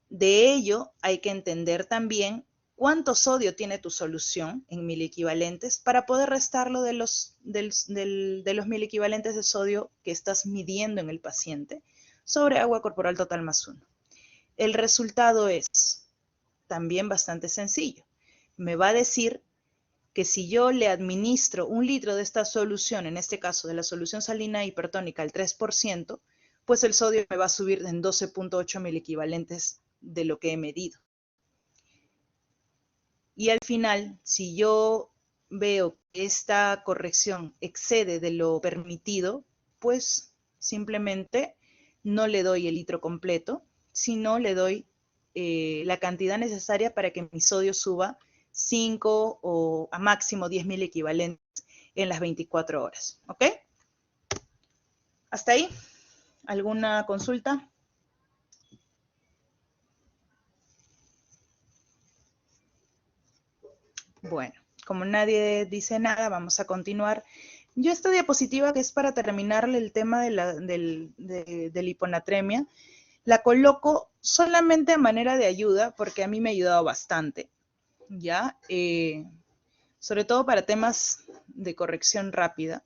De ello hay que entender también cuánto sodio tiene tu solución en miliequivalentes para poder restarlo de los miliequivalentes de sodio que estás midiendo en el paciente sobre agua corporal total más 1. El resultado es también bastante sencillo. Me va a decir que si yo le administro 1 litro de esta solución, en este caso de la solución salina hipertónica al 3%, pues el sodio me va a subir en 12.8 miliequivalentes de lo que he medido. Y al final, si yo veo que esta corrección excede de lo permitido, pues simplemente no le doy el litro completo, sino le doy la cantidad necesaria para que mi sodio suba 5 o a máximo 10 miliequivalentes en las 24 horas. ¿Ok? ¿Hasta ahí? ¿Alguna consulta? Bueno, como nadie dice nada, vamos a continuar. Yo esta diapositiva, que es para terminarle el tema de la hiponatremia, la coloco solamente a manera de ayuda, porque a mí me ha ayudado bastante, ¿ya? Sobre todo para temas de corrección rápida.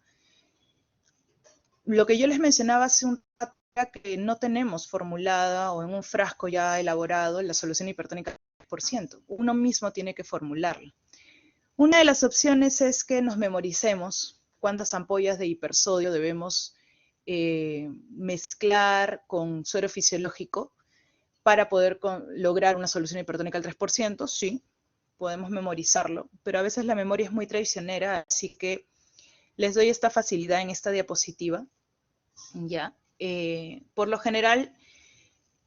Lo que yo les mencionaba hace un rato era que no tenemos formulada o en un frasco ya elaborado la solución hipertónica al 3%. Uno mismo tiene que formularla. Una de las opciones es que nos memoricemos cuántas ampollas de hipersodio debemos mezclar con suero fisiológico para poder lograr una solución hipertónica al 3%, sí, podemos memorizarlo, pero a veces la memoria es muy traicionera, así que les doy esta facilidad en esta diapositiva, ¿ya? Por lo general,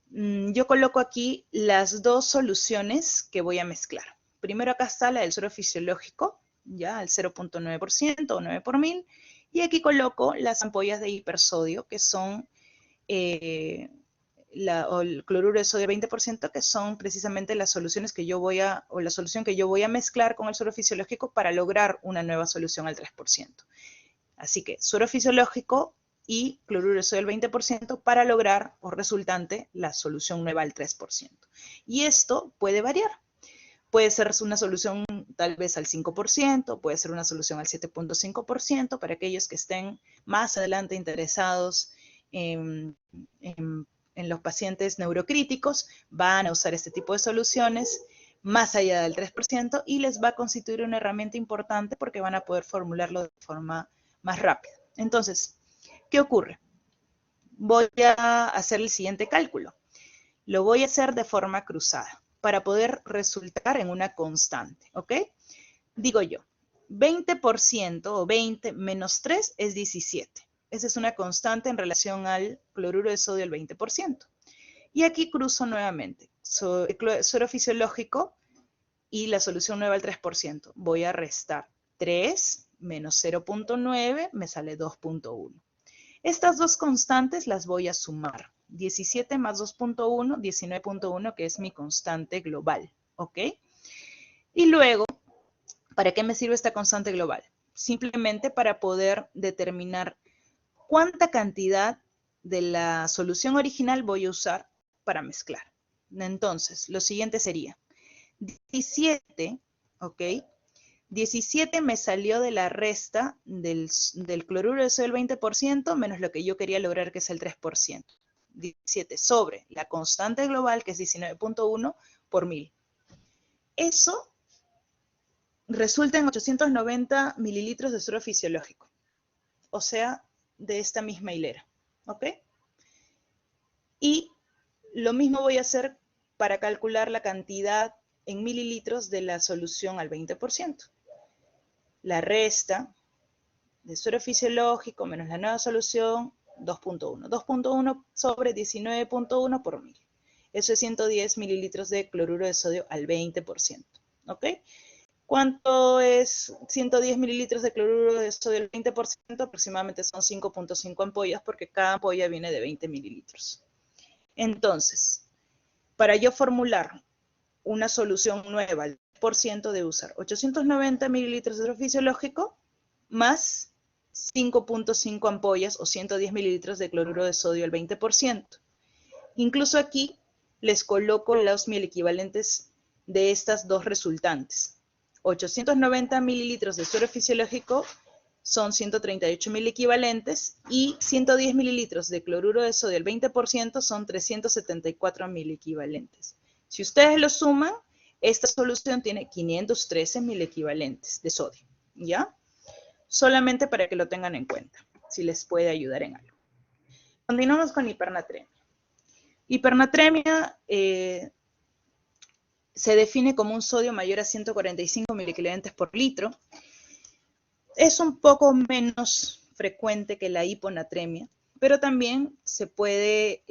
yo coloco aquí las dos soluciones que voy a mezclar. Primero acá está la del suero fisiológico, ya al 0.9% o 9 por 1000, y aquí coloco las ampollas de hipersodio, que son el cloruro de sodio 20%, que son precisamente las soluciones que yo voy a, o la solución que yo voy a mezclar con el suero fisiológico para lograr una nueva solución al 3%. Así que suero fisiológico y cloruro de sodio al 20% para lograr, o resultante, la solución nueva al 3%. Y esto puede variar. Puede ser una solución tal vez al 5%, puede ser una solución al 7.5% para aquellos que estén más adelante interesados en los pacientes neurocríticos, van a usar este tipo de soluciones más allá del 3% y les va a constituir una herramienta importante porque van a poder formularlo de forma más rápida. Entonces, ¿qué ocurre? Voy a hacer el siguiente cálculo. Lo voy a hacer de forma cruzada para poder resultar en una constante, ¿ok? Digo yo, 20% o 20 menos 3 es 17. Esa es una constante en relación al cloruro de sodio al 20%. Y aquí cruzo nuevamente, suero fisiológico y la solución nueva al 3%. Voy a restar 3 menos 0.9, me sale 2.1. Estas dos constantes las voy a sumar. 17 más 2.1, 19.1, que es mi constante global, ¿ok? Y luego, ¿para qué me sirve esta constante global? Simplemente para poder determinar cuánta cantidad de la solución original voy a usar para mezclar. Entonces, lo siguiente sería 17, ¿ok? 17 me salió de la resta del cloruro de sodio del 20% menos lo que yo quería lograr, que es el 3%. 17 sobre la constante global, que es 19.1 por 1000. Eso resulta en 890 mililitros de suero fisiológico, o sea, de esta misma hilera, ¿ok? Y lo mismo voy a hacer para calcular la cantidad en mililitros de la solución al 20%. La resta de suero fisiológico menos la nueva solución, 2.1. 2.1 sobre 19.1 por 1000. Eso es 110 mililitros de cloruro de sodio al 20%. ¿Ok? ¿Cuánto es 110 mililitros de cloruro de sodio al 20%? Aproximadamente son 5.5 ampollas, porque cada ampolla viene de 20 mililitros. Entonces, para yo formular una solución nueva al 10%, de usar 890 mililitros de suero fisiológico más 5.5 ampollas o 110 mililitros de cloruro de sodio al 20%. Incluso aquí les coloco los equivalentes de estas dos resultantes. 890 mililitros de suero fisiológico son 138 mil equivalentes y 110 mililitros de cloruro de sodio al 20% son 374 mil equivalentes. Si ustedes lo suman, esta solución tiene 513 mil equivalentes de sodio, ¿ya? Solamente para que lo tengan en cuenta, si les puede ayudar en algo. Continuamos con hipernatremia. Hipernatremia se define como un sodio mayor a 145 miliequivalentes por litro. Es un poco menos frecuente que la hiponatremia, pero también se puede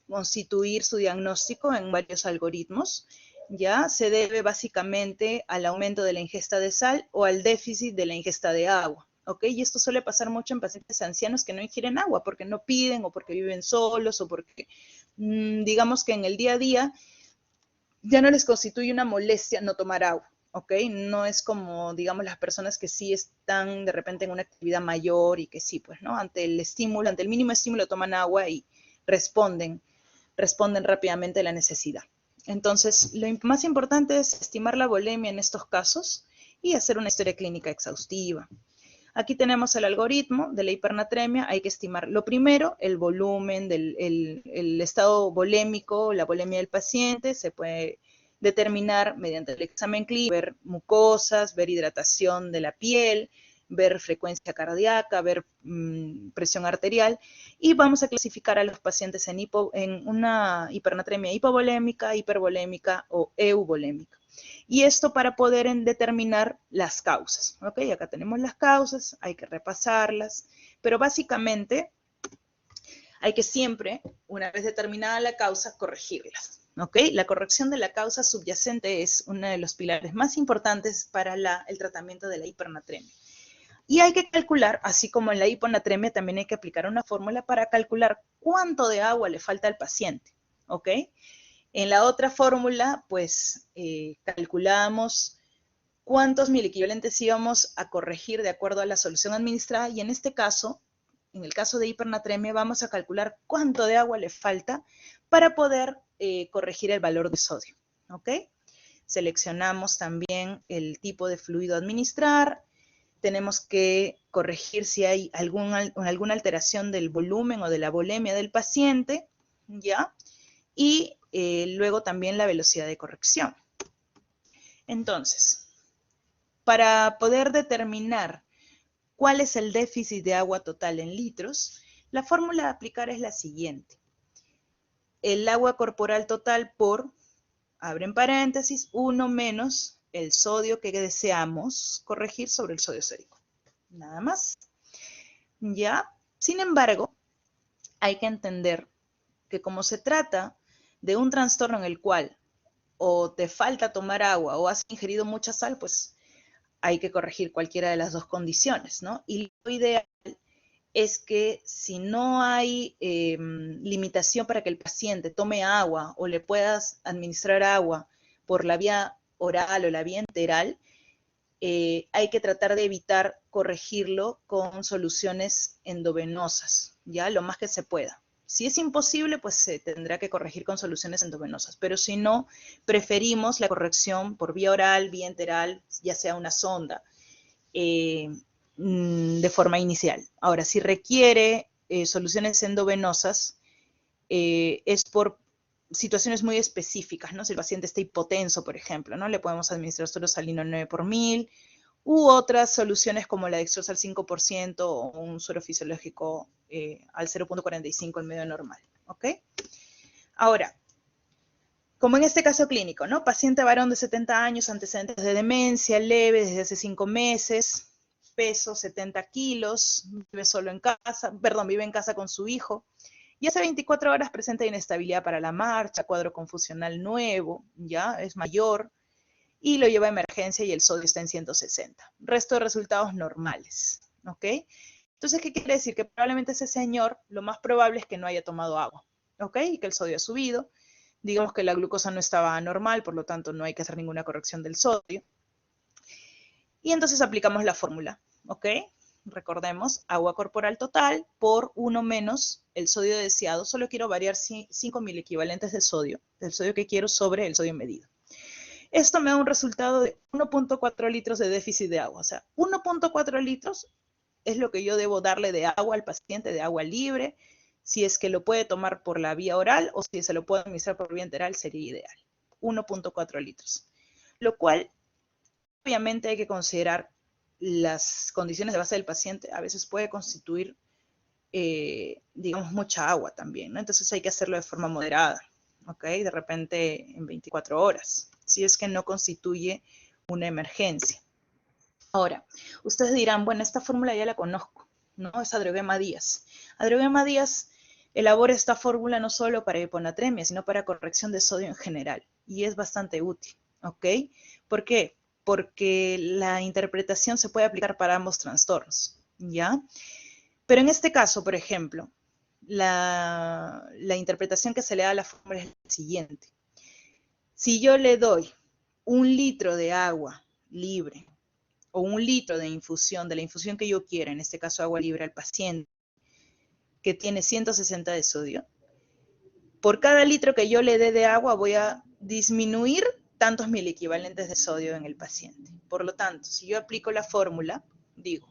constituir su diagnóstico en varios algoritmos. Ya se debe básicamente al aumento de la ingesta de sal o al déficit de la ingesta de agua. ¿Ok? Y esto suele pasar mucho en pacientes ancianos que no ingieren agua porque no piden o porque viven solos o porque, digamos que en el día a día ya no les constituye una molestia no tomar agua. ¿Ok? No es como, digamos, las personas que sí están de repente en una actividad mayor y que sí, pues, ¿no? Ante el estímulo, ante el mínimo estímulo toman agua y responden rápidamente a la necesidad. Entonces, lo más importante es estimar la volemia en estos casos y hacer una historia clínica exhaustiva. Aquí tenemos el algoritmo de la hipernatremia. Hay que estimar, lo primero, el volumen, el estado volémico, la volemia del paciente. Se puede determinar mediante el examen clínico, ver mucosas, ver hidratación de la piel, ver frecuencia cardíaca, ver presión arterial, y vamos a clasificar a los pacientes en una hipernatremia hipovolémica, hipervolémica o euvolémica. Y esto para poder determinar las causas. ¿Ok? Acá tenemos las causas, hay que repasarlas, pero básicamente hay que siempre, una vez determinada la causa, corregirlas. ¿Ok? La corrección de la causa subyacente es uno de los pilares más importantes para el tratamiento de la hipernatremia. Y hay que calcular, así como en la hiponatremia, también hay que aplicar una fórmula para calcular cuánto de agua le falta al paciente. ¿Ok? En la otra fórmula, pues, calculamos cuántos miliequivalentes íbamos a corregir de acuerdo a la solución administrada, y en este caso, en el caso de hipernatremia, vamos a calcular cuánto de agua le falta para poder corregir el valor de sodio. ¿Ok? Seleccionamos también el tipo de fluido a administrar. Tenemos que corregir si hay alguna alteración del volumen o de la volemia del paciente, ¿ya? Y luego también la velocidad de corrección. Entonces, para poder determinar cuál es el déficit de agua total en litros, la fórmula a aplicar es la siguiente. El agua corporal total por, abren paréntesis, 1 menos el sodio que deseamos corregir sobre el sodio sérico. Nada más. ¿Ya? Sin embargo, hay que entender que como se trata de un trastorno en el cual o te falta tomar agua o has ingerido mucha sal, pues hay que corregir cualquiera de las dos condiciones, ¿no? Y lo ideal es que si no hay limitación para que el paciente tome agua o le puedas administrar agua por la vía oral o la vía enteral, hay que tratar de evitar corregirlo con soluciones endovenosas, ¿ya? Lo más que se pueda. Si es imposible, pues se tendrá que corregir con soluciones endovenosas, pero si no, preferimos la corrección por vía oral, vía enteral, ya sea una sonda, de forma inicial. Ahora, si requiere soluciones endovenosas, es por situaciones muy específicas, ¿no? Si el paciente está hipotenso, por ejemplo, ¿no? Le podemos administrar suero salino 9 por 1000, u otras soluciones como la dextrosa al 5% o un suero fisiológico al 0.45 en medio normal, ¿ok? Ahora, como en este caso clínico, ¿no? Paciente varón de 70 años, antecedentes de demencia leve desde hace 5 meses, peso 70 kilos, vive solo en casa, vive en casa con su hijo, y hace 24 horas presenta inestabilidad para la marcha, cuadro confusional nuevo, ya, es mayor, y lo lleva a emergencia y el sodio está en 160. Resto de resultados normales, ¿ok? Entonces, ¿qué quiere decir? Que probablemente ese señor, lo más probable es que no haya tomado agua, ¿ok? Y que el sodio ha subido. Digamos que la glucosa no estaba normal, por lo tanto no hay que hacer ninguna corrección del sodio. Y entonces aplicamos la fórmula, ¿ok? recordemos, agua corporal total por 1 menos el sodio deseado. Solo quiero variar 5 miliequivalentes de sodio, del sodio que quiero sobre el sodio medido. Esto me da un resultado de 1.4 litros de déficit de agua. O sea, 1.4 litros es lo que yo debo darle de agua al paciente, de agua libre. Si es que lo puede tomar por la vía oral o si se lo puede administrar por vía enteral, sería ideal. 1.4 litros. Lo cual, obviamente, hay que considerar las condiciones de base del paciente. A veces puede constituir, digamos, mucha agua también, ¿no? Entonces hay que hacerlo de forma moderada, ¿ok? De repente en 24 horas, si es que no constituye una emergencia. Ahora, ustedes dirán, bueno, esta fórmula ya la conozco, ¿no? Es Adroguema Díaz. Adroguema Díaz elabora esta fórmula no solo para hiponatremia, sino para corrección de sodio en general, y es bastante útil, ¿ok? ¿Por qué? Porque la interpretación se puede aplicar para ambos trastornos, ¿ya? Pero en este caso, por ejemplo, la interpretación que se le da a la fórmula es la siguiente. Si yo le doy 1 litro de agua libre o 1 litro de infusión, de la infusión que yo quiera, en este caso agua libre al paciente, que tiene 160 de sodio, por cada litro que yo le dé de agua voy a disminuir tantos miliequivalentes de sodio en el paciente. Por lo tanto, si yo aplico la fórmula, digo,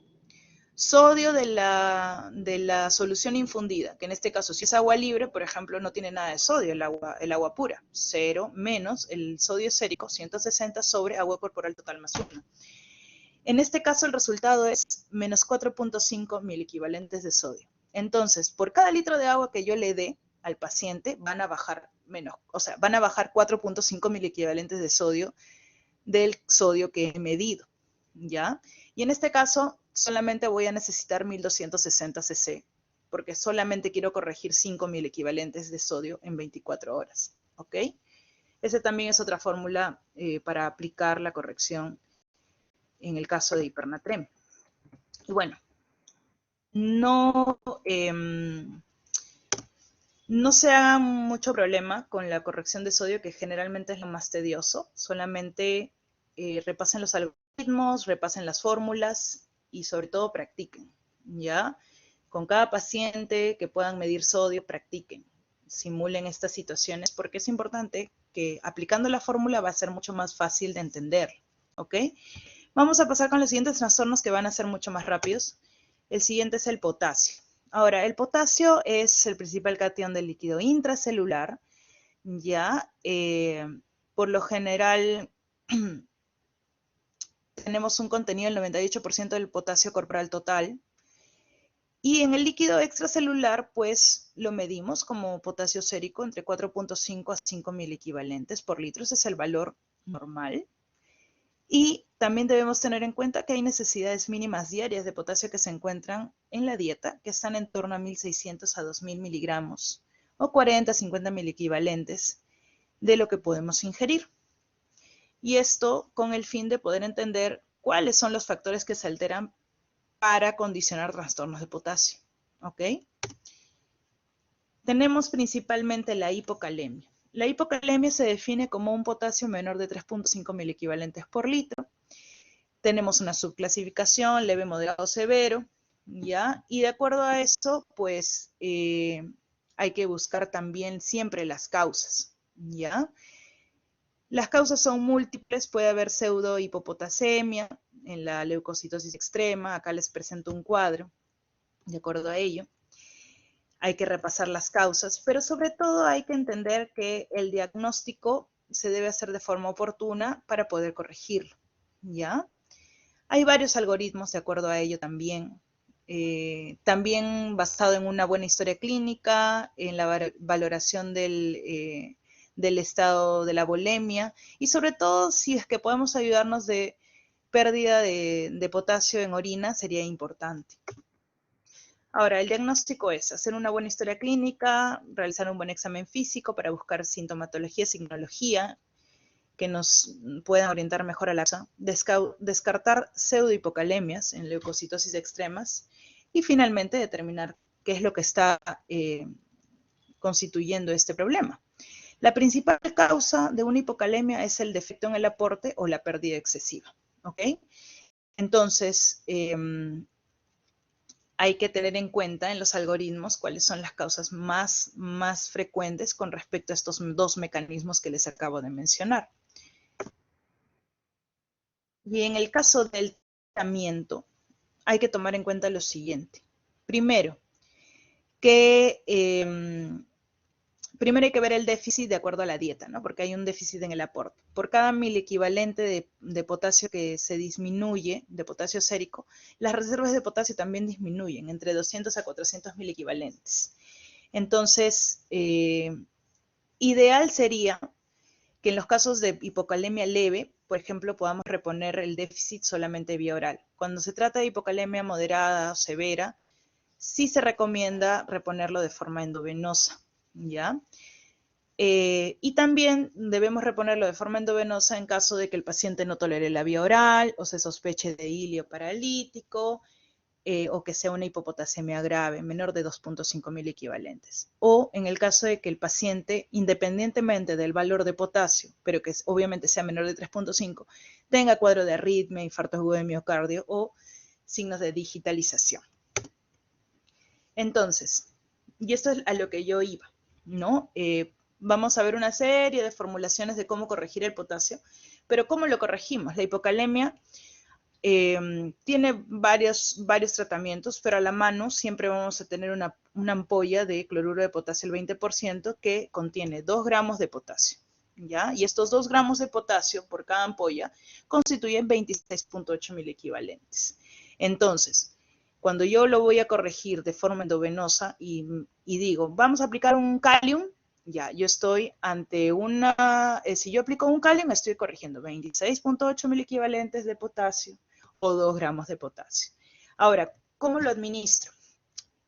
sodio de la solución infundida, que en este caso si es agua libre, por ejemplo, no tiene nada de sodio, el agua pura, 0 menos el sodio sérico, 160 sobre agua corporal total más 1. En este caso el resultado es menos 4.5 miliequivalentes de sodio. Entonces, por cada litro de agua que yo le dé al paciente, van a bajar 4.5 miliequivalentes de sodio del sodio que he medido, ¿ya? Y en este caso, solamente voy a necesitar 1260 cc, porque solamente quiero corregir 5 miliequivalentes de sodio en 24 horas, ¿ok? Esa también es otra fórmula para aplicar la corrección en el caso de hipernatremia. Y bueno, no se hagan mucho problema con la corrección de sodio, que generalmente es lo más tedioso. Solamente repasen los algoritmos, repasen las fórmulas y sobre todo practiquen, ¿ya? Con cada paciente que puedan medir sodio, practiquen, simulen estas situaciones, porque es importante que aplicando la fórmula va a ser mucho más fácil de entender, ¿ok? Vamos a pasar con los siguientes trastornos que van a ser mucho más rápidos. El siguiente es el potasio. Ahora, el potasio es el principal catión del líquido intracelular, ¿ya? Por lo general, tenemos un contenido del 98% del potasio corporal total. Y en el líquido extracelular, pues, lo medimos como potasio sérico entre 4.5 a 5 miliequivalentes por litro. Ese es el valor normal. Y también debemos tener en cuenta que hay necesidades mínimas diarias de potasio que se encuentran en la dieta, que están en torno a 1.600 a 2.000 miligramos, o 40 a 50 miliequivalentes de lo que podemos ingerir. Y esto con el fin de poder entender cuáles son los factores que se alteran para condicionar trastornos de potasio, ¿ok? Tenemos principalmente la hipocalemia. La hipocalemia se define como un potasio menor de 3.5 miliequivalentes por litro. Tenemos una subclasificación, leve, moderado, severo, ¿ya? Y de acuerdo a eso, pues hay que buscar también siempre las causas, ¿ya? Las causas son múltiples, puede haber pseudohipopotasemia en la leucocitosis extrema, acá les presento un cuadro, de acuerdo a ello. Hay que repasar las causas, pero sobre todo hay que entender que el diagnóstico se debe hacer de forma oportuna para poder corregirlo, ¿ya? Hay varios algoritmos de acuerdo a ello también. También basado en una buena historia clínica, en la valoración del estado de la volemia y sobre todo si es que podemos ayudarnos de pérdida de potasio en orina sería importante. Ahora, el diagnóstico es hacer una buena historia clínica, realizar un buen examen físico para buscar sintomatología, signología, que nos puedan orientar mejor a la causa, descartar pseudohipocalemias en leucocitosis extremas y finalmente determinar qué es lo que está constituyendo este problema. La principal causa de una hipocalemia es el defecto en el aporte o la pérdida excesiva, ¿ok? Entonces, hay que tener en cuenta en los algoritmos cuáles son las causas más frecuentes con respecto a estos dos mecanismos que les acabo de mencionar. Y en el caso del tratamiento, hay que tomar en cuenta lo siguiente. Primero, que primero hay que ver el déficit de acuerdo a la dieta, ¿no? Porque hay un déficit en el aporte. Por cada mil equivalente de potasio que se disminuye, de potasio sérico, las reservas de potasio también disminuyen, entre 200 a 400 mil equivalentes. Entonces, ideal sería que en los casos de hipocalemia leve, por ejemplo, podamos reponer el déficit solamente vía oral. Cuando se trata de hipocalemia moderada o severa, sí se recomienda reponerlo de forma endovenosa, ¿ya? Y también debemos reponerlo de forma endovenosa en caso de que el paciente no tolere la vía oral o se sospeche de hilio paralítico o que sea una hipopotasemia grave, menor de 2.5 mil equivalentes. O en el caso de que el paciente, independientemente del valor de potasio, pero que obviamente sea menor de 3.5, tenga cuadro de arritmia, infarto agudo de miocardio o signos de digitalización. Entonces, y esto es a lo que yo iba, ¿no? Vamos a ver una serie de formulaciones de cómo corregir el potasio, pero ¿cómo lo corregimos? La hipocalemia tiene varios tratamientos, pero a la mano siempre vamos a tener una ampolla de cloruro de potasio el 20% que contiene 2 gramos de potasio, ¿ya? Y estos 2 gramos de potasio por cada ampolla constituyen 26.8 mil equivalentes. Entonces, cuando yo lo voy a corregir de forma endovenosa y digo, vamos a aplicar un Kalium, ya, yo estoy ante si yo aplico un Kalium, estoy corrigiendo 26.8 mil equivalentes de potasio o 2 gramos de potasio. Ahora, ¿cómo lo administro?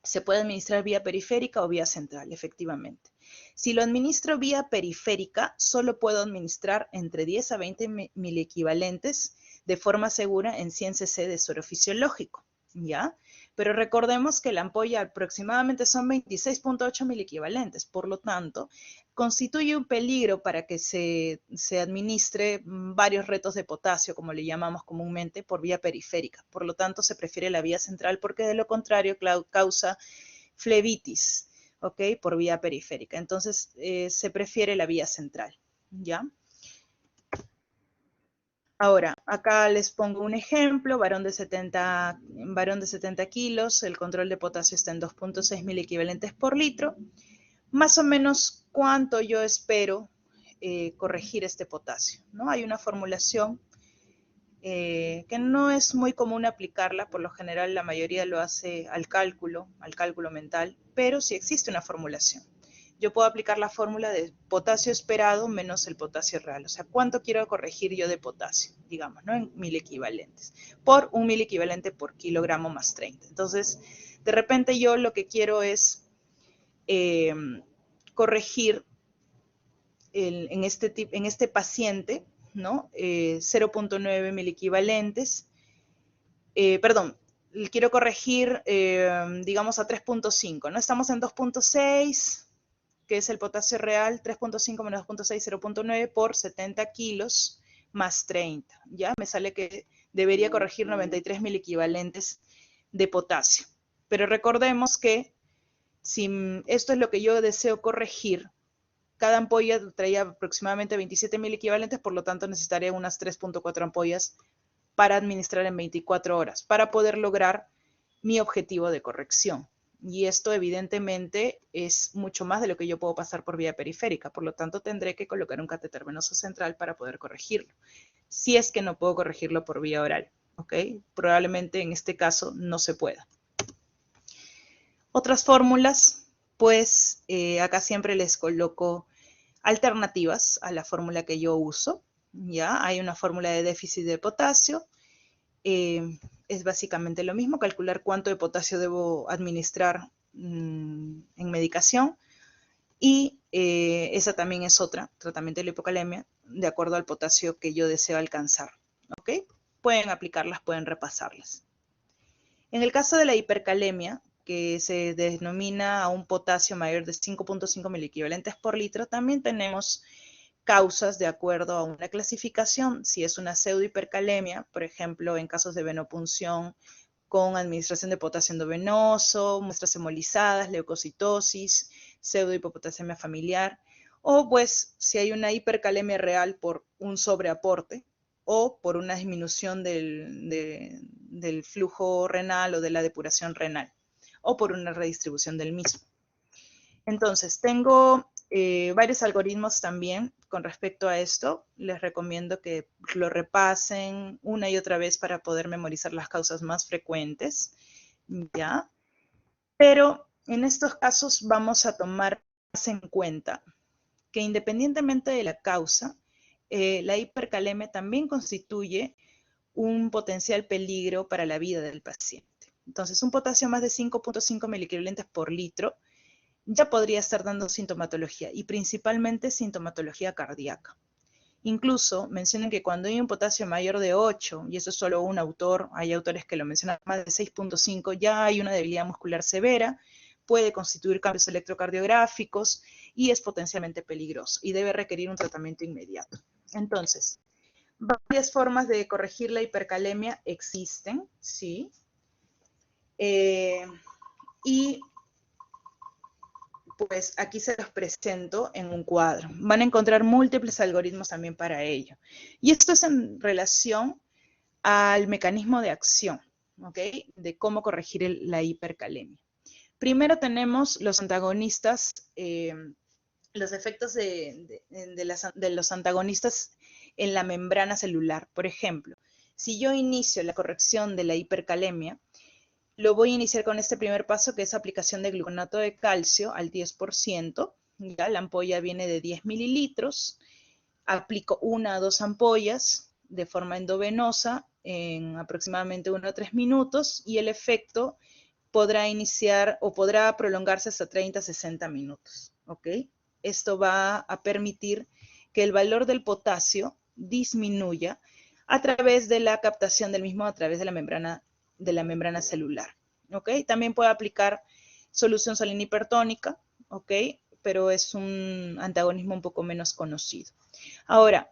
Se puede administrar vía periférica o vía central, efectivamente. Si lo administro vía periférica, solo puedo administrar entre 10 a 20 mil equivalentes de forma segura en 100 cc de suero fisiológico, ¿ya? Pero recordemos que la ampolla aproximadamente son 26.8 mil equivalentes, por lo tanto, constituye un peligro para que se administre varios retos de potasio, como le llamamos comúnmente, por vía periférica. Por lo tanto, se prefiere la vía central porque de lo contrario causa flebitis, ¿ok? Por vía periférica. Entonces, se prefiere la vía central, ¿ya? Ahora, acá les pongo un ejemplo, varón de 70 kilos, el control de potasio está en 2.6 mil equivalentes por litro. Más o menos, ¿cuánto yo espero corregir este potasio? ¿No? Hay una formulación que no es muy común aplicarla, por lo general la mayoría lo hace al cálculo mental, pero sí existe una formulación. Yo puedo aplicar la fórmula de potasio esperado menos el potasio real. O sea, ¿cuánto quiero corregir yo de potasio? Digamos, ¿no? En 1000 equivalentes. Por 1000 equivalente por kilogramo más 30. Entonces, de repente yo lo que quiero es corregir en este paciente, ¿no? 0.9 mil equivalentes. Perdón, quiero corregir, digamos, a 3.5, ¿no? Estamos en 2.6, que es el potasio real, 3.5 menos 2.6, 0.9 por 70 kilos más 30, ¿ya? Me sale que debería corregir 93 mil equivalentes de potasio. Pero recordemos que si esto es lo que yo deseo corregir, cada ampolla traía aproximadamente 27 mil equivalentes, por lo tanto necesitaré unas 3.4 ampollas para administrar en 24 horas, para poder lograr mi objetivo de corrección. Y esto evidentemente es mucho más de lo que yo puedo pasar por vía periférica, por lo tanto tendré que colocar un catéter venoso central para poder corregirlo, si es que no puedo corregirlo por vía oral, ¿ok? Probablemente en este caso no se pueda. Otras fórmulas, pues acá siempre les coloco alternativas a la fórmula que yo uso, ¿ya? Hay una fórmula de déficit de potasio, es básicamente lo mismo, calcular cuánto de potasio debo administrar en medicación, y esa también es otra, tratamiento de la hipocalemia, de acuerdo al potasio que yo deseo alcanzar, ¿ok? Pueden aplicarlas, pueden repasarlas. En el caso de la hipercalemia, que se denomina a un potasio mayor de 5.5 mil equivalentes por litro, también tenemos causas de acuerdo a una clasificación. Si es una pseudohipercalemia, por ejemplo, en casos de venopunción con administración de potasio endovenoso, muestras hemolizadas, leucocitosis, pseudohipopotasemia familiar, o pues si hay una hipercalemia real por un sobreaporte o por una disminución del flujo renal o de la depuración renal, o por una redistribución del mismo. Entonces, tengo varios algoritmos también con respecto a esto. Les recomiendo que lo repasen una y otra vez para poder memorizar las causas más frecuentes, ¿ya? Pero en estos casos vamos a tomar más en cuenta que independientemente de la causa, la hipercalemia también constituye un potencial peligro para la vida del paciente. Entonces, un potasio más de 5.5 miliequivalentes por litro ya podría estar dando sintomatología, y principalmente sintomatología cardíaca. Incluso mencionan que cuando hay un potasio mayor de 8, y eso es solo un autor, hay autores que lo mencionan más de 6.5, ya hay una debilidad muscular severa, puede constituir cambios electrocardiográficos y es potencialmente peligroso y debe requerir un tratamiento inmediato. Entonces, varias formas de corregir la hipercalemia existen, ¿sí? Y pues aquí se los presento en un cuadro. Van a encontrar múltiples algoritmos también para ello. Y esto es en relación al mecanismo de acción, ¿ok? De cómo corregir la hipercalemia. Primero tenemos los antagonistas, los efectos de los antagonistas en la membrana celular. Por ejemplo, si yo inicio la corrección de la hipercalemia, lo voy a iniciar con este primer paso, que es aplicación de gluconato de calcio al 10%. ¿Ya? La ampolla viene de 10 mililitros. Aplico 1 a 2 ampollas de forma endovenosa en aproximadamente 1 a 3 minutos y el efecto podrá iniciar o podrá prolongarse hasta 30 a 60 minutos. ¿Ok? Esto va a permitir que el valor del potasio disminuya a través de la captación del mismo a través de la membrana celular, ¿ok? También puede aplicar solución salina hipertónica, ¿ok? Pero es un antagonismo un poco menos conocido. Ahora,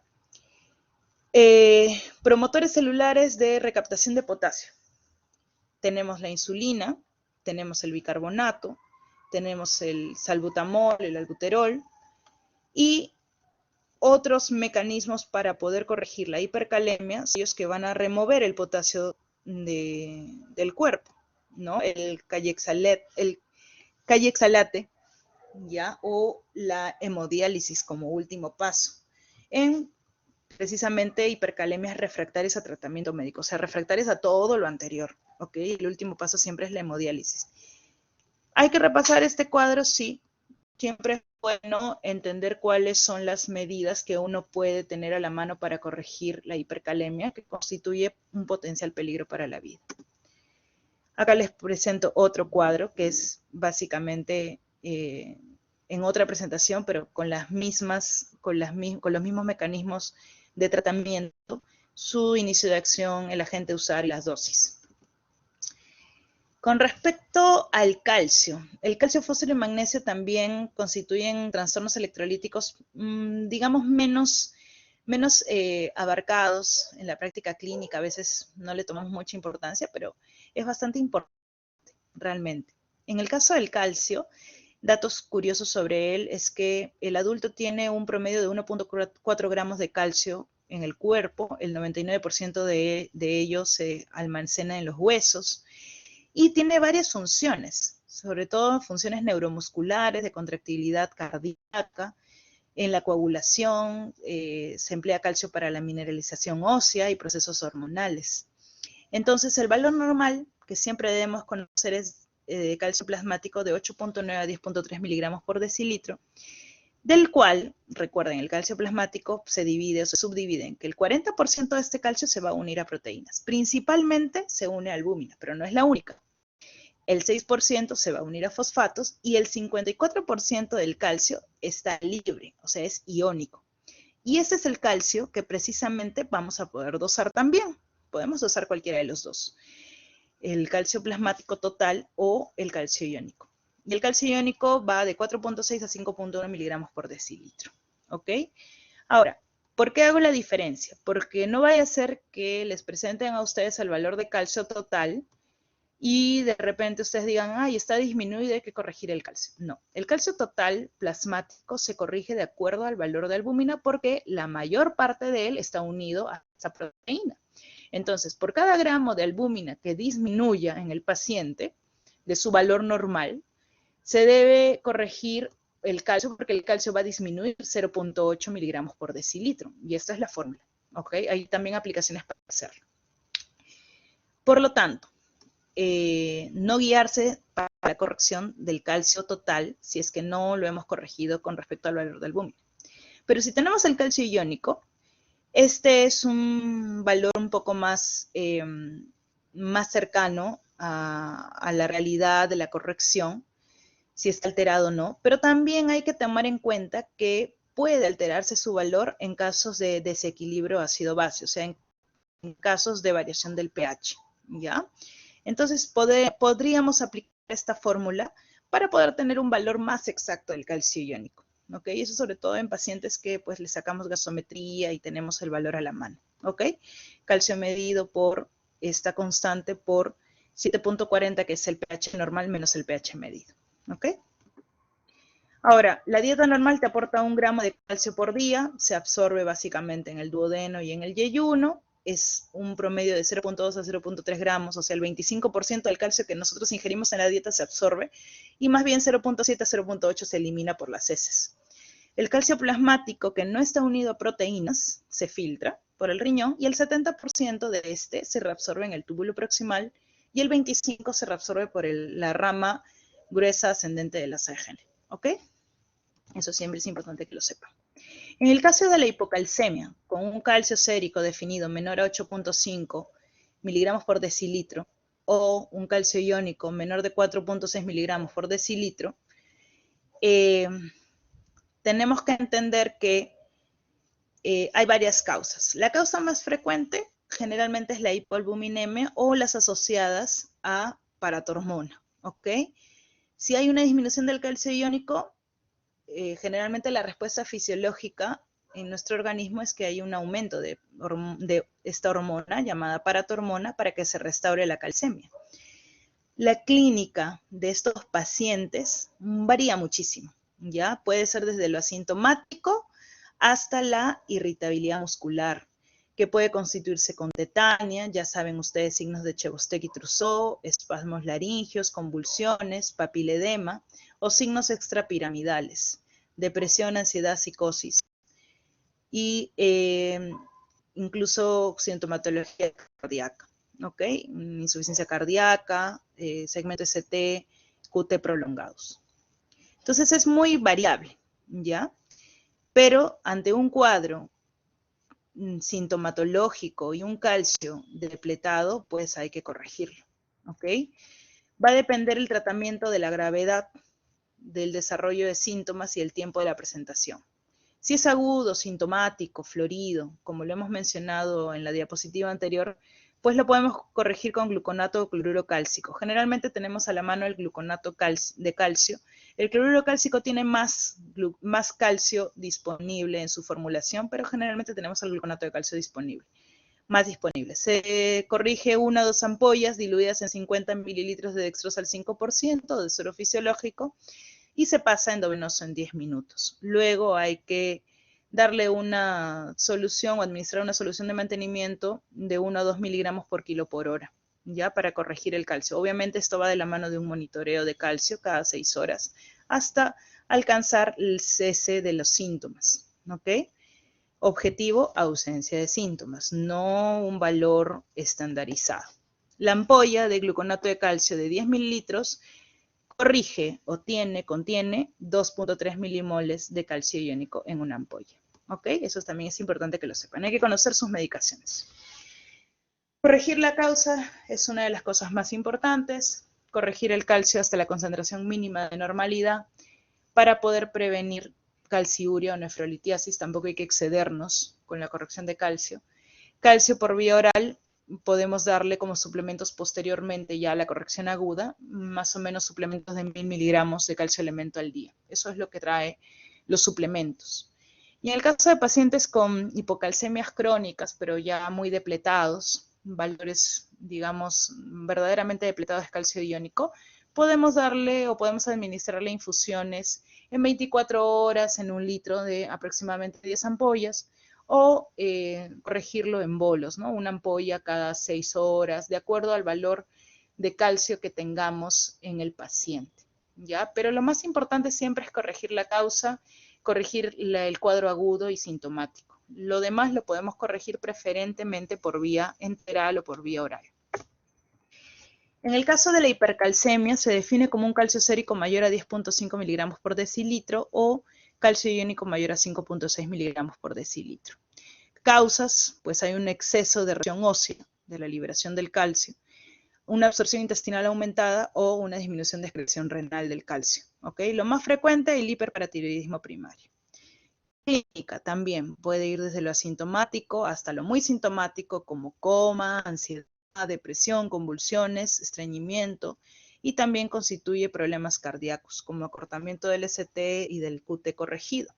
promotores celulares de recaptación de potasio. Tenemos la insulina, tenemos el bicarbonato, tenemos el salbutamol, el albuterol, y otros mecanismos para poder corregir la hipercalemia, ellos que van a remover el potasio del cuerpo, ¿no? El cayexalate, ¿ya? O la hemodiálisis como último paso. En precisamente hipercalemias refractarias a tratamiento médico, o sea, refractarias a todo lo anterior, ¿ok? El último paso siempre es la hemodiálisis. ¿Hay que repasar este cuadro? Sí. Siempre es bueno entender cuáles son las medidas que uno puede tener a la mano para corregir la hipercalemia, que constituye un potencial peligro para la vida. Acá les presento otro cuadro que es básicamente en otra presentación, pero con los mismos mecanismos de tratamiento, su inicio de acción, el agente a usar y las dosis. Con respecto al calcio, el calcio, fósforo y magnesio también constituyen trastornos electrolíticos, digamos, menos abarcados en la práctica clínica. A veces no le tomamos mucha importancia, pero es bastante importante realmente. En el caso del calcio, datos curiosos sobre él es que el adulto tiene un promedio de 1.4 gramos de calcio en el cuerpo, el 99% de ello se almacena en los huesos, y tiene varias funciones, sobre todo funciones neuromusculares, de contractilidad cardíaca, en la coagulación, se emplea calcio para la mineralización ósea y procesos hormonales. Entonces, el valor normal que siempre debemos conocer es de calcio plasmático de 8.9 a 10.3 miligramos por decilitro, del cual, recuerden, el calcio plasmático se divide o se subdivide en que el 40% de este calcio se va a unir a proteínas. Principalmente se une a albúmina, pero no es la única. El 6% se va a unir a fosfatos y el 54% del calcio está libre, o sea, es iónico. Y ese es el calcio que precisamente vamos a poder dosar también. Podemos dosar cualquiera de los dos. El calcio plasmático total o el calcio iónico. Y el calcio iónico va de 4.6 a 5.1 miligramos por decilitro. ¿Ok? Ahora, ¿por qué hago la diferencia? Porque no vaya a ser que les presenten a ustedes el valor de calcio total y de repente ustedes digan, ay, está disminuido, hay que corregir el calcio. No, el calcio total plasmático se corrige de acuerdo al valor de albúmina porque la mayor parte de él está unido a esa proteína. Entonces, por cada gramo de albúmina que disminuya en el paciente de su valor normal, se debe corregir el calcio porque el calcio va a disminuir 0.8 miligramos por decilitro. Y esta es la fórmula. ¿Ok? Hay también aplicaciones para hacerlo. Por lo tanto, no guiarse para la corrección del calcio total si es que no lo hemos corregido con respecto al valor del albúmina. Pero si tenemos el calcio iónico, este es un valor un poco más, más cercano a la realidad de la corrección, si está alterado o no, pero también hay que tomar en cuenta que puede alterarse su valor en casos de desequilibrio ácido-base, o sea, en casos de variación del pH, ¿ya? Entonces, podríamos aplicar esta fórmula para poder tener un valor más exacto del calcio iónico, ¿ok? Eso sobre todo en pacientes que pues le sacamos gasometría y tenemos el valor a la mano, ¿ok? Calcio medido por esta constante por 7.40, que es el pH normal menos el pH medido, ¿ok? Ahora, la dieta normal te aporta 1 gramo de calcio por día, se absorbe básicamente en el duodeno y en el yeyuno, es un promedio de 0.2 a 0.3 gramos, o sea, el 25% del calcio que nosotros ingerimos en la dieta se absorbe, y más bien 0.7 a 0.8 se elimina por las heces. El calcio plasmático que no está unido a proteínas se filtra por el riñón, y el 70% de este se reabsorbe en el túbulo proximal, y el 25% se reabsorbe por la rama gruesa ascendente de la AGN, ¿ok? Eso siempre es importante que lo sepan. En el caso de la hipocalcemia, con un calcio sérico definido menor a 8.5 miligramos por decilitro o un calcio iónico menor de 4.6 miligramos por decilitro, tenemos que entender que hay varias causas. La causa más frecuente generalmente es la hipoalbuminemia o las asociadas a paratormona, ¿ok? Si hay una disminución del calcio iónico, generalmente la respuesta fisiológica en nuestro organismo es que hay un aumento de esta hormona llamada paratormona para que se restaure la calcemia. La clínica de estos pacientes varía muchísimo, ¿ya? Puede ser desde lo asintomático hasta la irritabilidad muscular, que puede constituirse con tetania, ya saben ustedes, signos de Chebostek y Trousseau, espasmos laringios, convulsiones, papiledema o signos extrapiramidales, depresión, ansiedad, psicosis y incluso sintomatología cardíaca, ¿ok? Insuficiencia cardíaca, segmento ST, QT prolongados. Entonces es muy variable, ¿ya? Pero ante un cuadro sintomatológico y un calcio depletado, pues hay que corregirlo, ¿ok? Va a depender el tratamiento de la gravedad del desarrollo de síntomas y el tiempo de la presentación. Si es agudo, sintomático, florido, como lo hemos mencionado en la diapositiva anterior, pues lo podemos corregir con gluconato o cloruro cálcico. Generalmente tenemos a la mano el gluconato de calcio. El cloruro cálcico tiene más calcio disponible en su formulación, pero generalmente tenemos el gluconato de calcio más disponible. Se corrige 1 o 2 ampollas diluidas en 50 mililitros de dextrosa al 5% de suero fisiológico y se pasa endovenoso en 10 minutos. Luego hay que darle una solución o administrar una solución de mantenimiento de 1 a 2 miligramos por kilo por hora, ya para corregir el calcio. Obviamente esto va de la mano de un monitoreo de calcio cada 6 horas hasta alcanzar el cese de los síntomas, ¿ok? Objetivo, ausencia de síntomas, no un valor estandarizado. La ampolla de gluconato de calcio de 10 mililitros corrige o contiene 2.3 milimoles de calcio iónico en una ampolla. ¿Ok? Eso también es importante que lo sepan. Hay que conocer sus medicaciones. Corregir la causa es una de las cosas más importantes. Corregir el calcio hasta la concentración mínima de normalidad para poder prevenir calciuria o nefrolitiasis. Tampoco hay que excedernos con la corrección de calcio. Calcio por vía oral podemos darle como suplementos posteriormente ya a la corrección aguda, más o menos suplementos de 1000 miligramos de calcio elemento al día. Eso es lo que trae los suplementos. Y en el caso de pacientes con hipocalcemias crónicas, pero ya muy depletados, valores, digamos, verdaderamente depletados de calcio iónico, podemos darle o podemos administrarle infusiones en 24 horas en 1 litro de aproximadamente 10 ampollas, o corregirlo en bolos, ¿no? Una ampolla cada 6 horas, de acuerdo al valor de calcio que tengamos en el paciente, ¿ya? Pero lo más importante siempre es corregir la causa, corregir el cuadro agudo y sintomático. Lo demás lo podemos corregir preferentemente por vía enteral o por vía oral. En el caso de la hipercalcemia, se define como un calcio sérico mayor a 10.5 miligramos por decilitro o calcio iónico mayor a 5.6 miligramos por decilitro. Causas, pues hay un exceso de retención ósea, de la liberación del calcio, una absorción intestinal aumentada o una disminución de excreción renal del calcio. ¿Okay? Lo más frecuente, el hiperparatiroidismo primario. Clínica también puede ir desde lo asintomático hasta lo muy sintomático, como coma, ansiedad, depresión, convulsiones, estreñimiento, y también constituye problemas cardíacos, como acortamiento del ST y del QT corregido.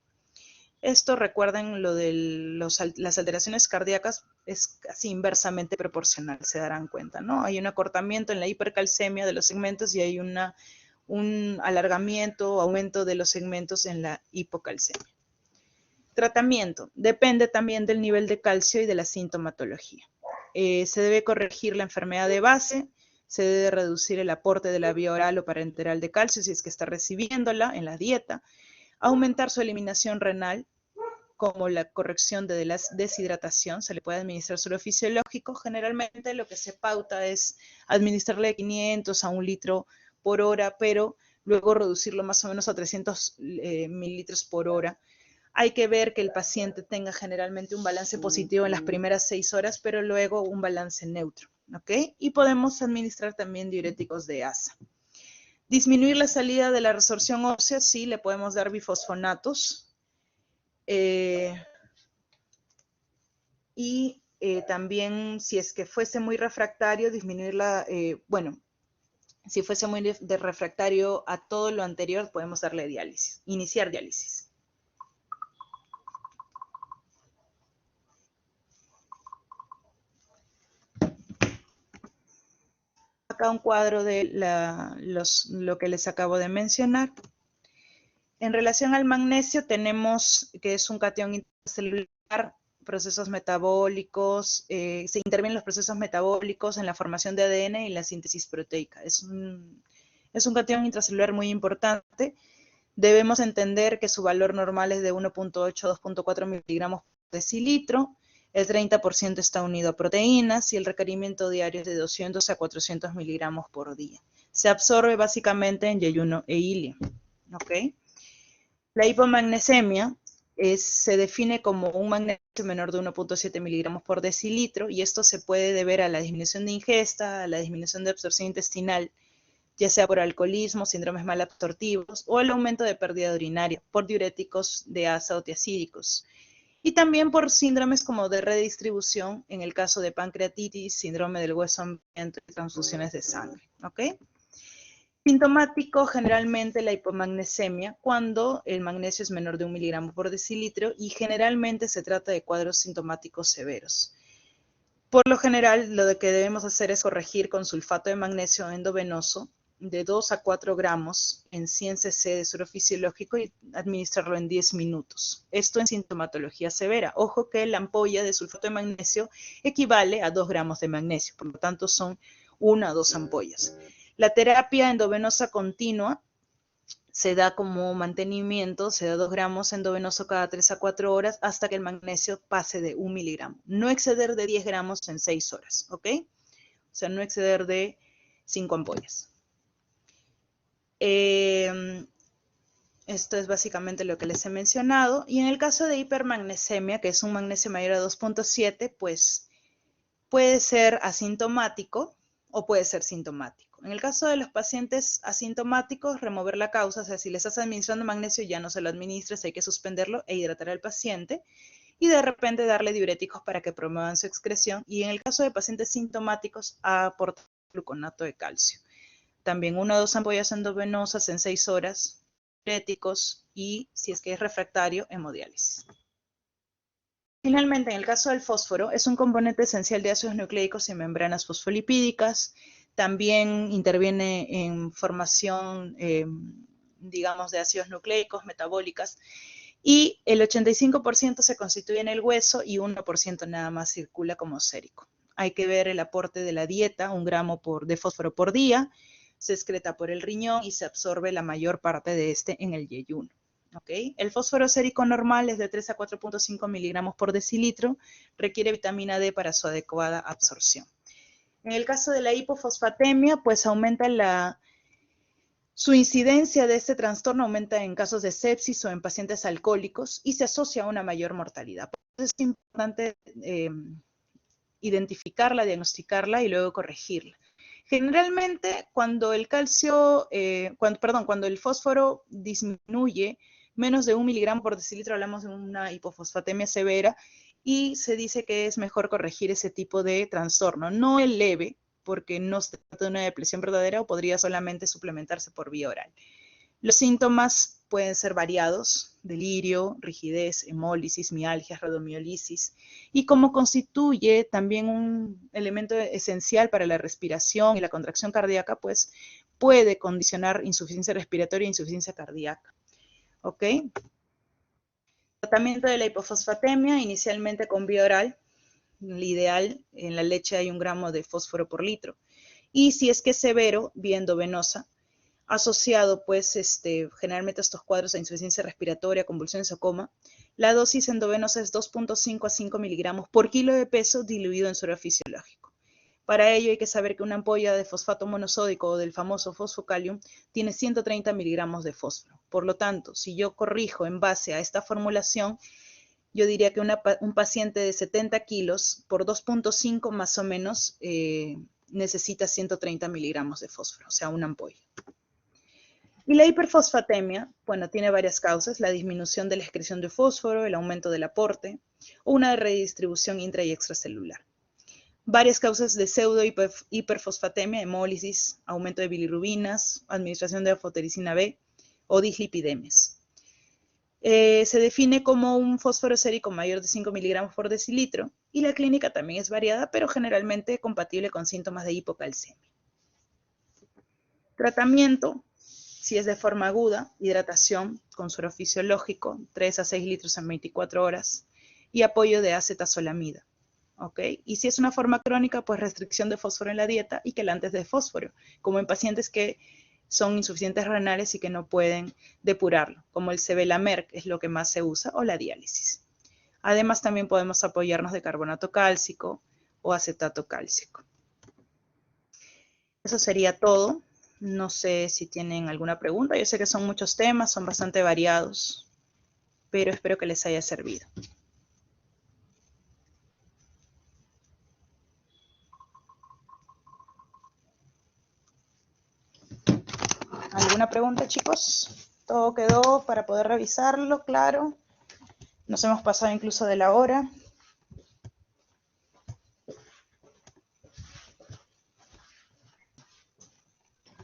Esto, recuerden, lo de las alteraciones cardíacas es casi inversamente proporcional, se darán cuenta, ¿no? Hay un acortamiento en la hipercalcemia de los segmentos y hay un alargamiento o aumento de los segmentos en la hipocalcemia. Tratamiento. Depende también del nivel de calcio y de la sintomatología. Se debe corregir la enfermedad de base, se debe reducir el aporte de la vía oral o parenteral de calcio si es que está recibiéndola en la dieta, aumentar su eliminación renal, como la corrección de la deshidratación, se le puede administrar suero fisiológico. Generalmente lo que se pauta es administrarle 500 a 1 litro por hora, pero luego reducirlo más o menos a 300 mililitros por hora. Hay que ver que el paciente tenga generalmente un balance positivo en las primeras 6 horas, pero luego un balance neutro, ¿ok? Y podemos administrar también diuréticos de asa. Disminuir la salida de la resorción ósea, sí, le podemos dar bifosfonatos. También, si es que fuese muy refractario, disminuirla, si fuese muy refractario a todo lo anterior, podemos darle diálisis, iniciar diálisis. Acá un cuadro de lo que les acabo de mencionar. En relación al magnesio, tenemos que es un catión intracelular, procesos metabólicos, se intervienen los procesos metabólicos en la formación de ADN y la síntesis proteica. Es un catión intracelular muy importante. Debemos entender que su valor normal es de 1.8 a 2.4 miligramos por decilitro. El 30% está unido a proteínas y el requerimiento diario es de 200 a 400 miligramos por día. Se absorbe básicamente en yeyuno e ilia. ¿Okay? La hipomagnesemia se define como un magnesio menor de 1.7 miligramos por decilitro, y esto se puede deber a la disminución de ingesta, a la disminución de absorción intestinal, ya sea por alcoholismo, síndromes malabsortivos o el aumento de pérdida urinaria por diuréticos de asa o tiacídicos. Y también por síndromes como de redistribución, en el caso de pancreatitis, síndrome del hueso hambriento y transfusiones de sangre. ¿Ok? Sintomático, generalmente la hipomagnesemia, cuando el magnesio es menor de 1 miligramo por decilitro, y generalmente se trata de cuadros sintomáticos severos. Por lo general, lo que debemos hacer es corregir con sulfato de magnesio endovenoso de 2 a 4 gramos en 100 cc de suero fisiológico y administrarlo en 10 minutos. Esto en sintomatología severa. Ojo que la ampolla de sulfato de magnesio equivale a 2 gramos de magnesio, por lo tanto son 1 a 2 ampollas. La terapia endovenosa continua se da como mantenimiento, se da 2 gramos endovenoso cada 3 a 4 horas hasta que el magnesio pase de 1 miligramo. No exceder de 10 gramos en 6 horas, ¿ok? O sea, no exceder de 5 ampollas. Esto es básicamente lo que les he mencionado. Y en el caso de hipermagnesemia, que es un magnesio mayor a 2.7, pues puede ser asintomático o puede ser sintomático. En el caso de los pacientes asintomáticos, remover la causa, o sea, si le estás administrando magnesio, ya no se lo administres, hay que suspenderlo e hidratar al paciente y de repente darle diuréticos para que promuevan su excreción. Y en el caso de pacientes sintomáticos, aportar gluconato de calcio. También 1 o 2 ampollas endovenosas en 6 horas, diuréticos y, si es que es refractario, hemodiálisis. Finalmente, en el caso del fósforo, es un componente esencial de ácidos nucleicos y membranas fosfolipídicas. También interviene en formación, digamos, de ácidos nucleicos, metabólicas. Y el 85% se constituye en el hueso y 1% nada más circula como sérico. Hay que ver el aporte de la dieta, 1 gramo de fósforo por día, se excreta por el riñón y se absorbe la mayor parte de este en el yeyuno. ¿Okay? El fósforo sérico normal es de 3 a 4.5 miligramos por decilitro, requiere vitamina D para su adecuada absorción. En el caso de la hipofosfatemia, pues su incidencia de este trastorno aumenta en casos de sepsis o en pacientes alcohólicos y se asocia a una mayor mortalidad. Por eso es importante identificarla, diagnosticarla y luego corregirla. Generalmente, cuando el fósforo disminuye menos de 1 miligramo por decilitro, hablamos de una hipofosfatemia severa y se dice que es mejor corregir ese tipo de trastorno, no el leve, porque no se trata de una depresión verdadera o podría solamente suplementarse por vía oral. Los síntomas pueden ser variados: delirio, rigidez, hemólisis, mialgias, rhabdomiolisis, y como constituye también un elemento esencial para la respiración y la contracción cardíaca, pues puede condicionar insuficiencia respiratoria e insuficiencia cardíaca. ¿Ok? Tratamiento de la hipofosfatemia, inicialmente con vía oral. Lo ideal, en la leche hay 1 gramo de fósforo por litro. Y si es que es severo, vía endovenosa, asociado pues generalmente a estos cuadros de insuficiencia respiratoria, convulsiones o coma, la dosis endovenosa es 2.5 a 5 miligramos por kilo de peso diluido en suero fisiológico. Para ello hay que saber que una ampolla de fosfato monosódico o del famoso fosfocalium tiene 130 miligramos de fósforo. Por lo tanto, si yo corrijo en base a esta formulación, yo diría que un paciente de 70 kilos por 2.5 más o menos necesita 130 miligramos de fósforo, o sea, una ampolla. Y la hiperfosfatemia, bueno, tiene varias causas: la disminución de la excreción de fósforo, el aumento del aporte, o una redistribución intra y extracelular. Varias causas de pseudo-hiperfosfatemia: hemólisis, aumento de bilirrubinas, administración de anfotericina B o dislipidemias. Se define como un fósforo sérico mayor de 5 miligramos por decilitro y la clínica también es variada, pero generalmente compatible con síntomas de hipocalcemia. Tratamiento: si es de forma aguda, hidratación con suero fisiológico, 3 a 6 litros en 24 horas, y apoyo de acetazolamida. ¿Ok? Y si es una forma crónica, pues restricción de fósforo en la dieta y quelantes de fósforo, como en pacientes que son insuficientes renales y que no pueden depurarlo, como el Sevelamer, que es lo que más se usa, o la diálisis. Además, también podemos apoyarnos de carbonato cálcico o acetato cálcico. Eso sería todo. No sé si tienen alguna pregunta. Yo sé que son muchos temas, son bastante variados, pero espero que les haya servido. ¿Alguna pregunta, chicos? Todo quedó para poder revisarlo, claro. Nos hemos pasado incluso de la hora.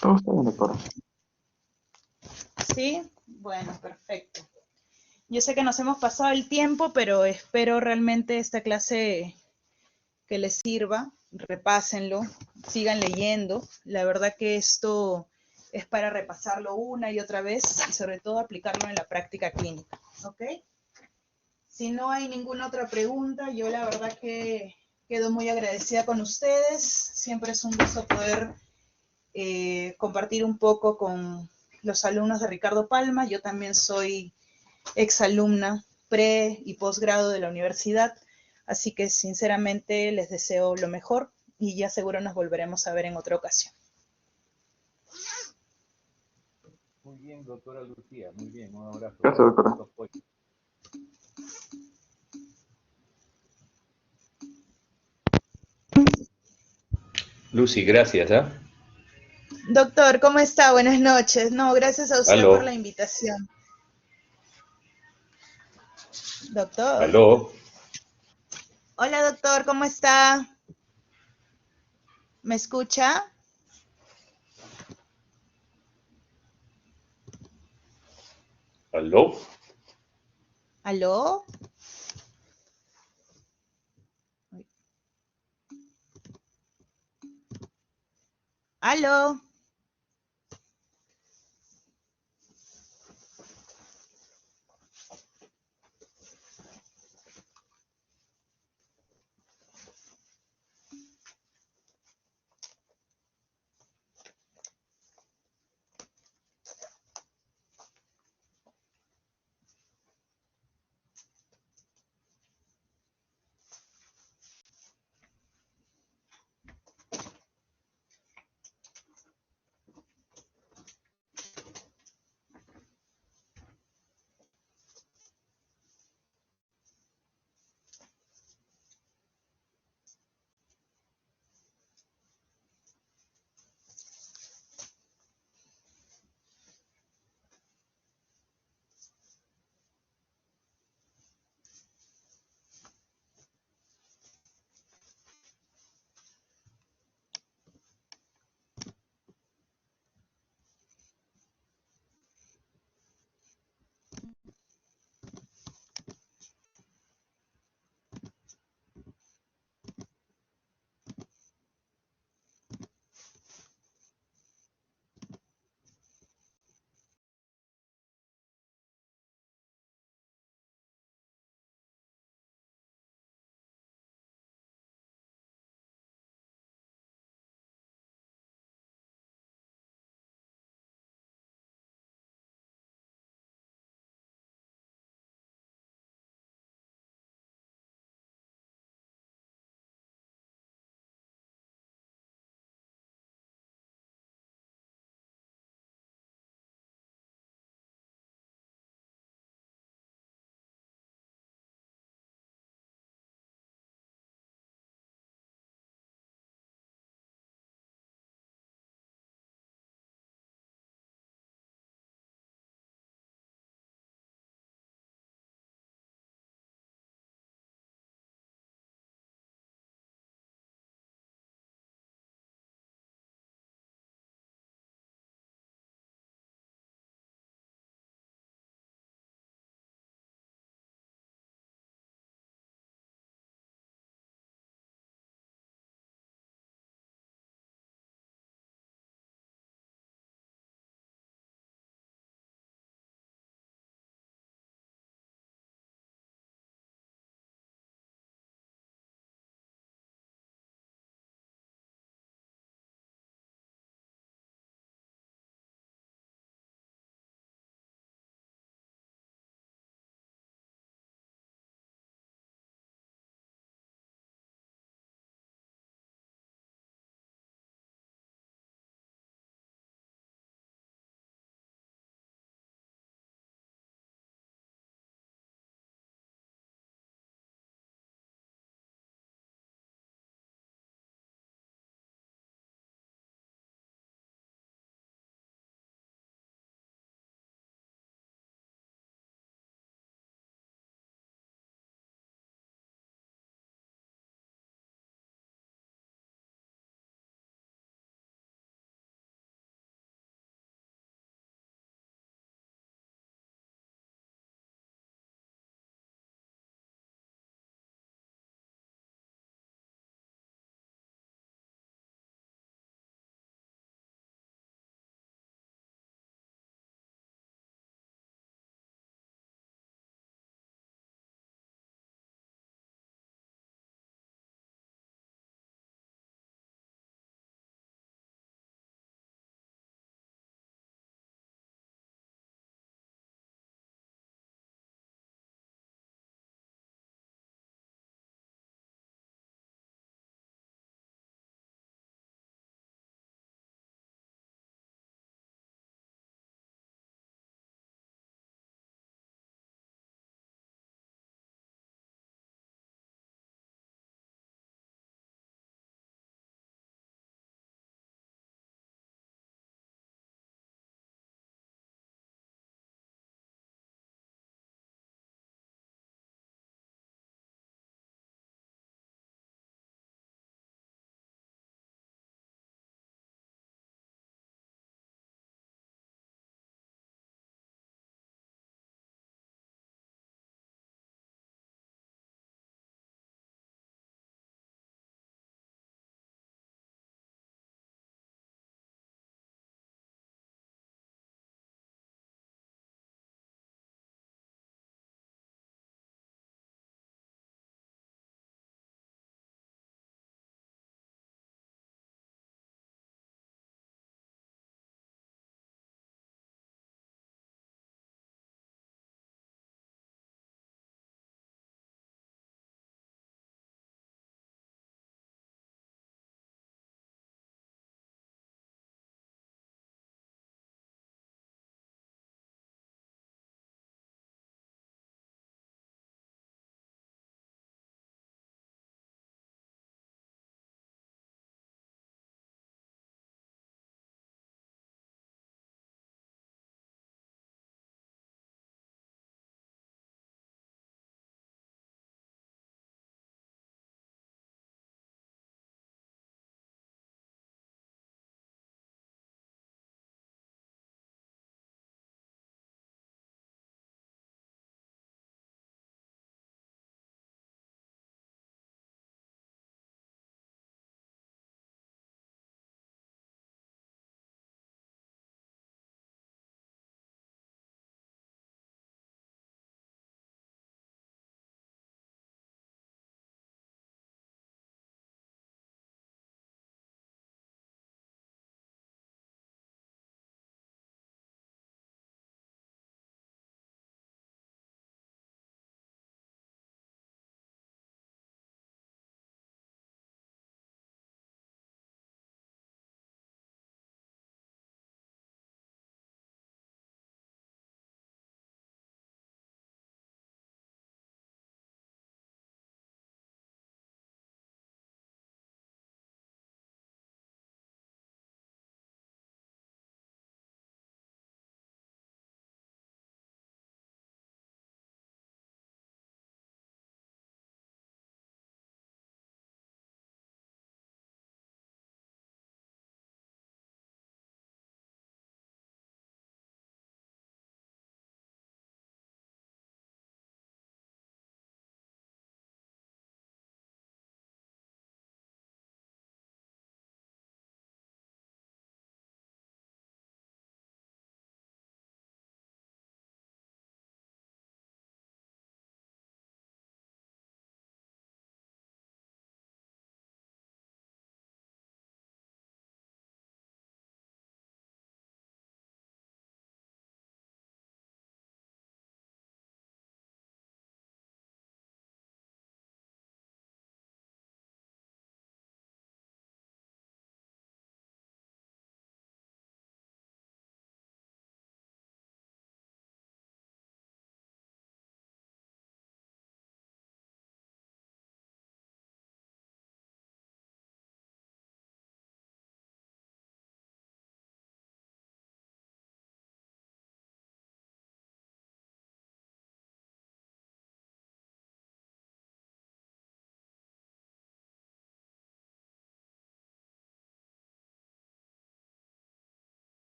Todo está bien, doctora. ¿Sí? Bueno, perfecto. Yo sé que nos hemos pasado el tiempo, pero espero realmente esta clase que les sirva. Repásenlo, sigan leyendo. La verdad que esto es para repasarlo una y otra vez y sobre todo aplicarlo en la práctica clínica. ¿Ok? Si no hay ninguna otra pregunta, yo la verdad que quedo muy agradecida con ustedes. Siempre es un gusto poder compartir un poco con los alumnos de Ricardo Palma. Yo también soy exalumna pre y posgrado de la universidad, así que sinceramente les deseo lo mejor y ya seguro nos volveremos a ver en otra ocasión. Muy bien, doctora Lucía, muy bien, un abrazo. Gracias, doctora. Lucy, gracias, ¿ah? Doctor, ¿cómo está? Buenas noches. No, gracias a usted por Aló, la invitación. Doctor. aló, Hola, doctor, ¿cómo está? ¿Me escucha? aló. ¿Aló? ¡Aló!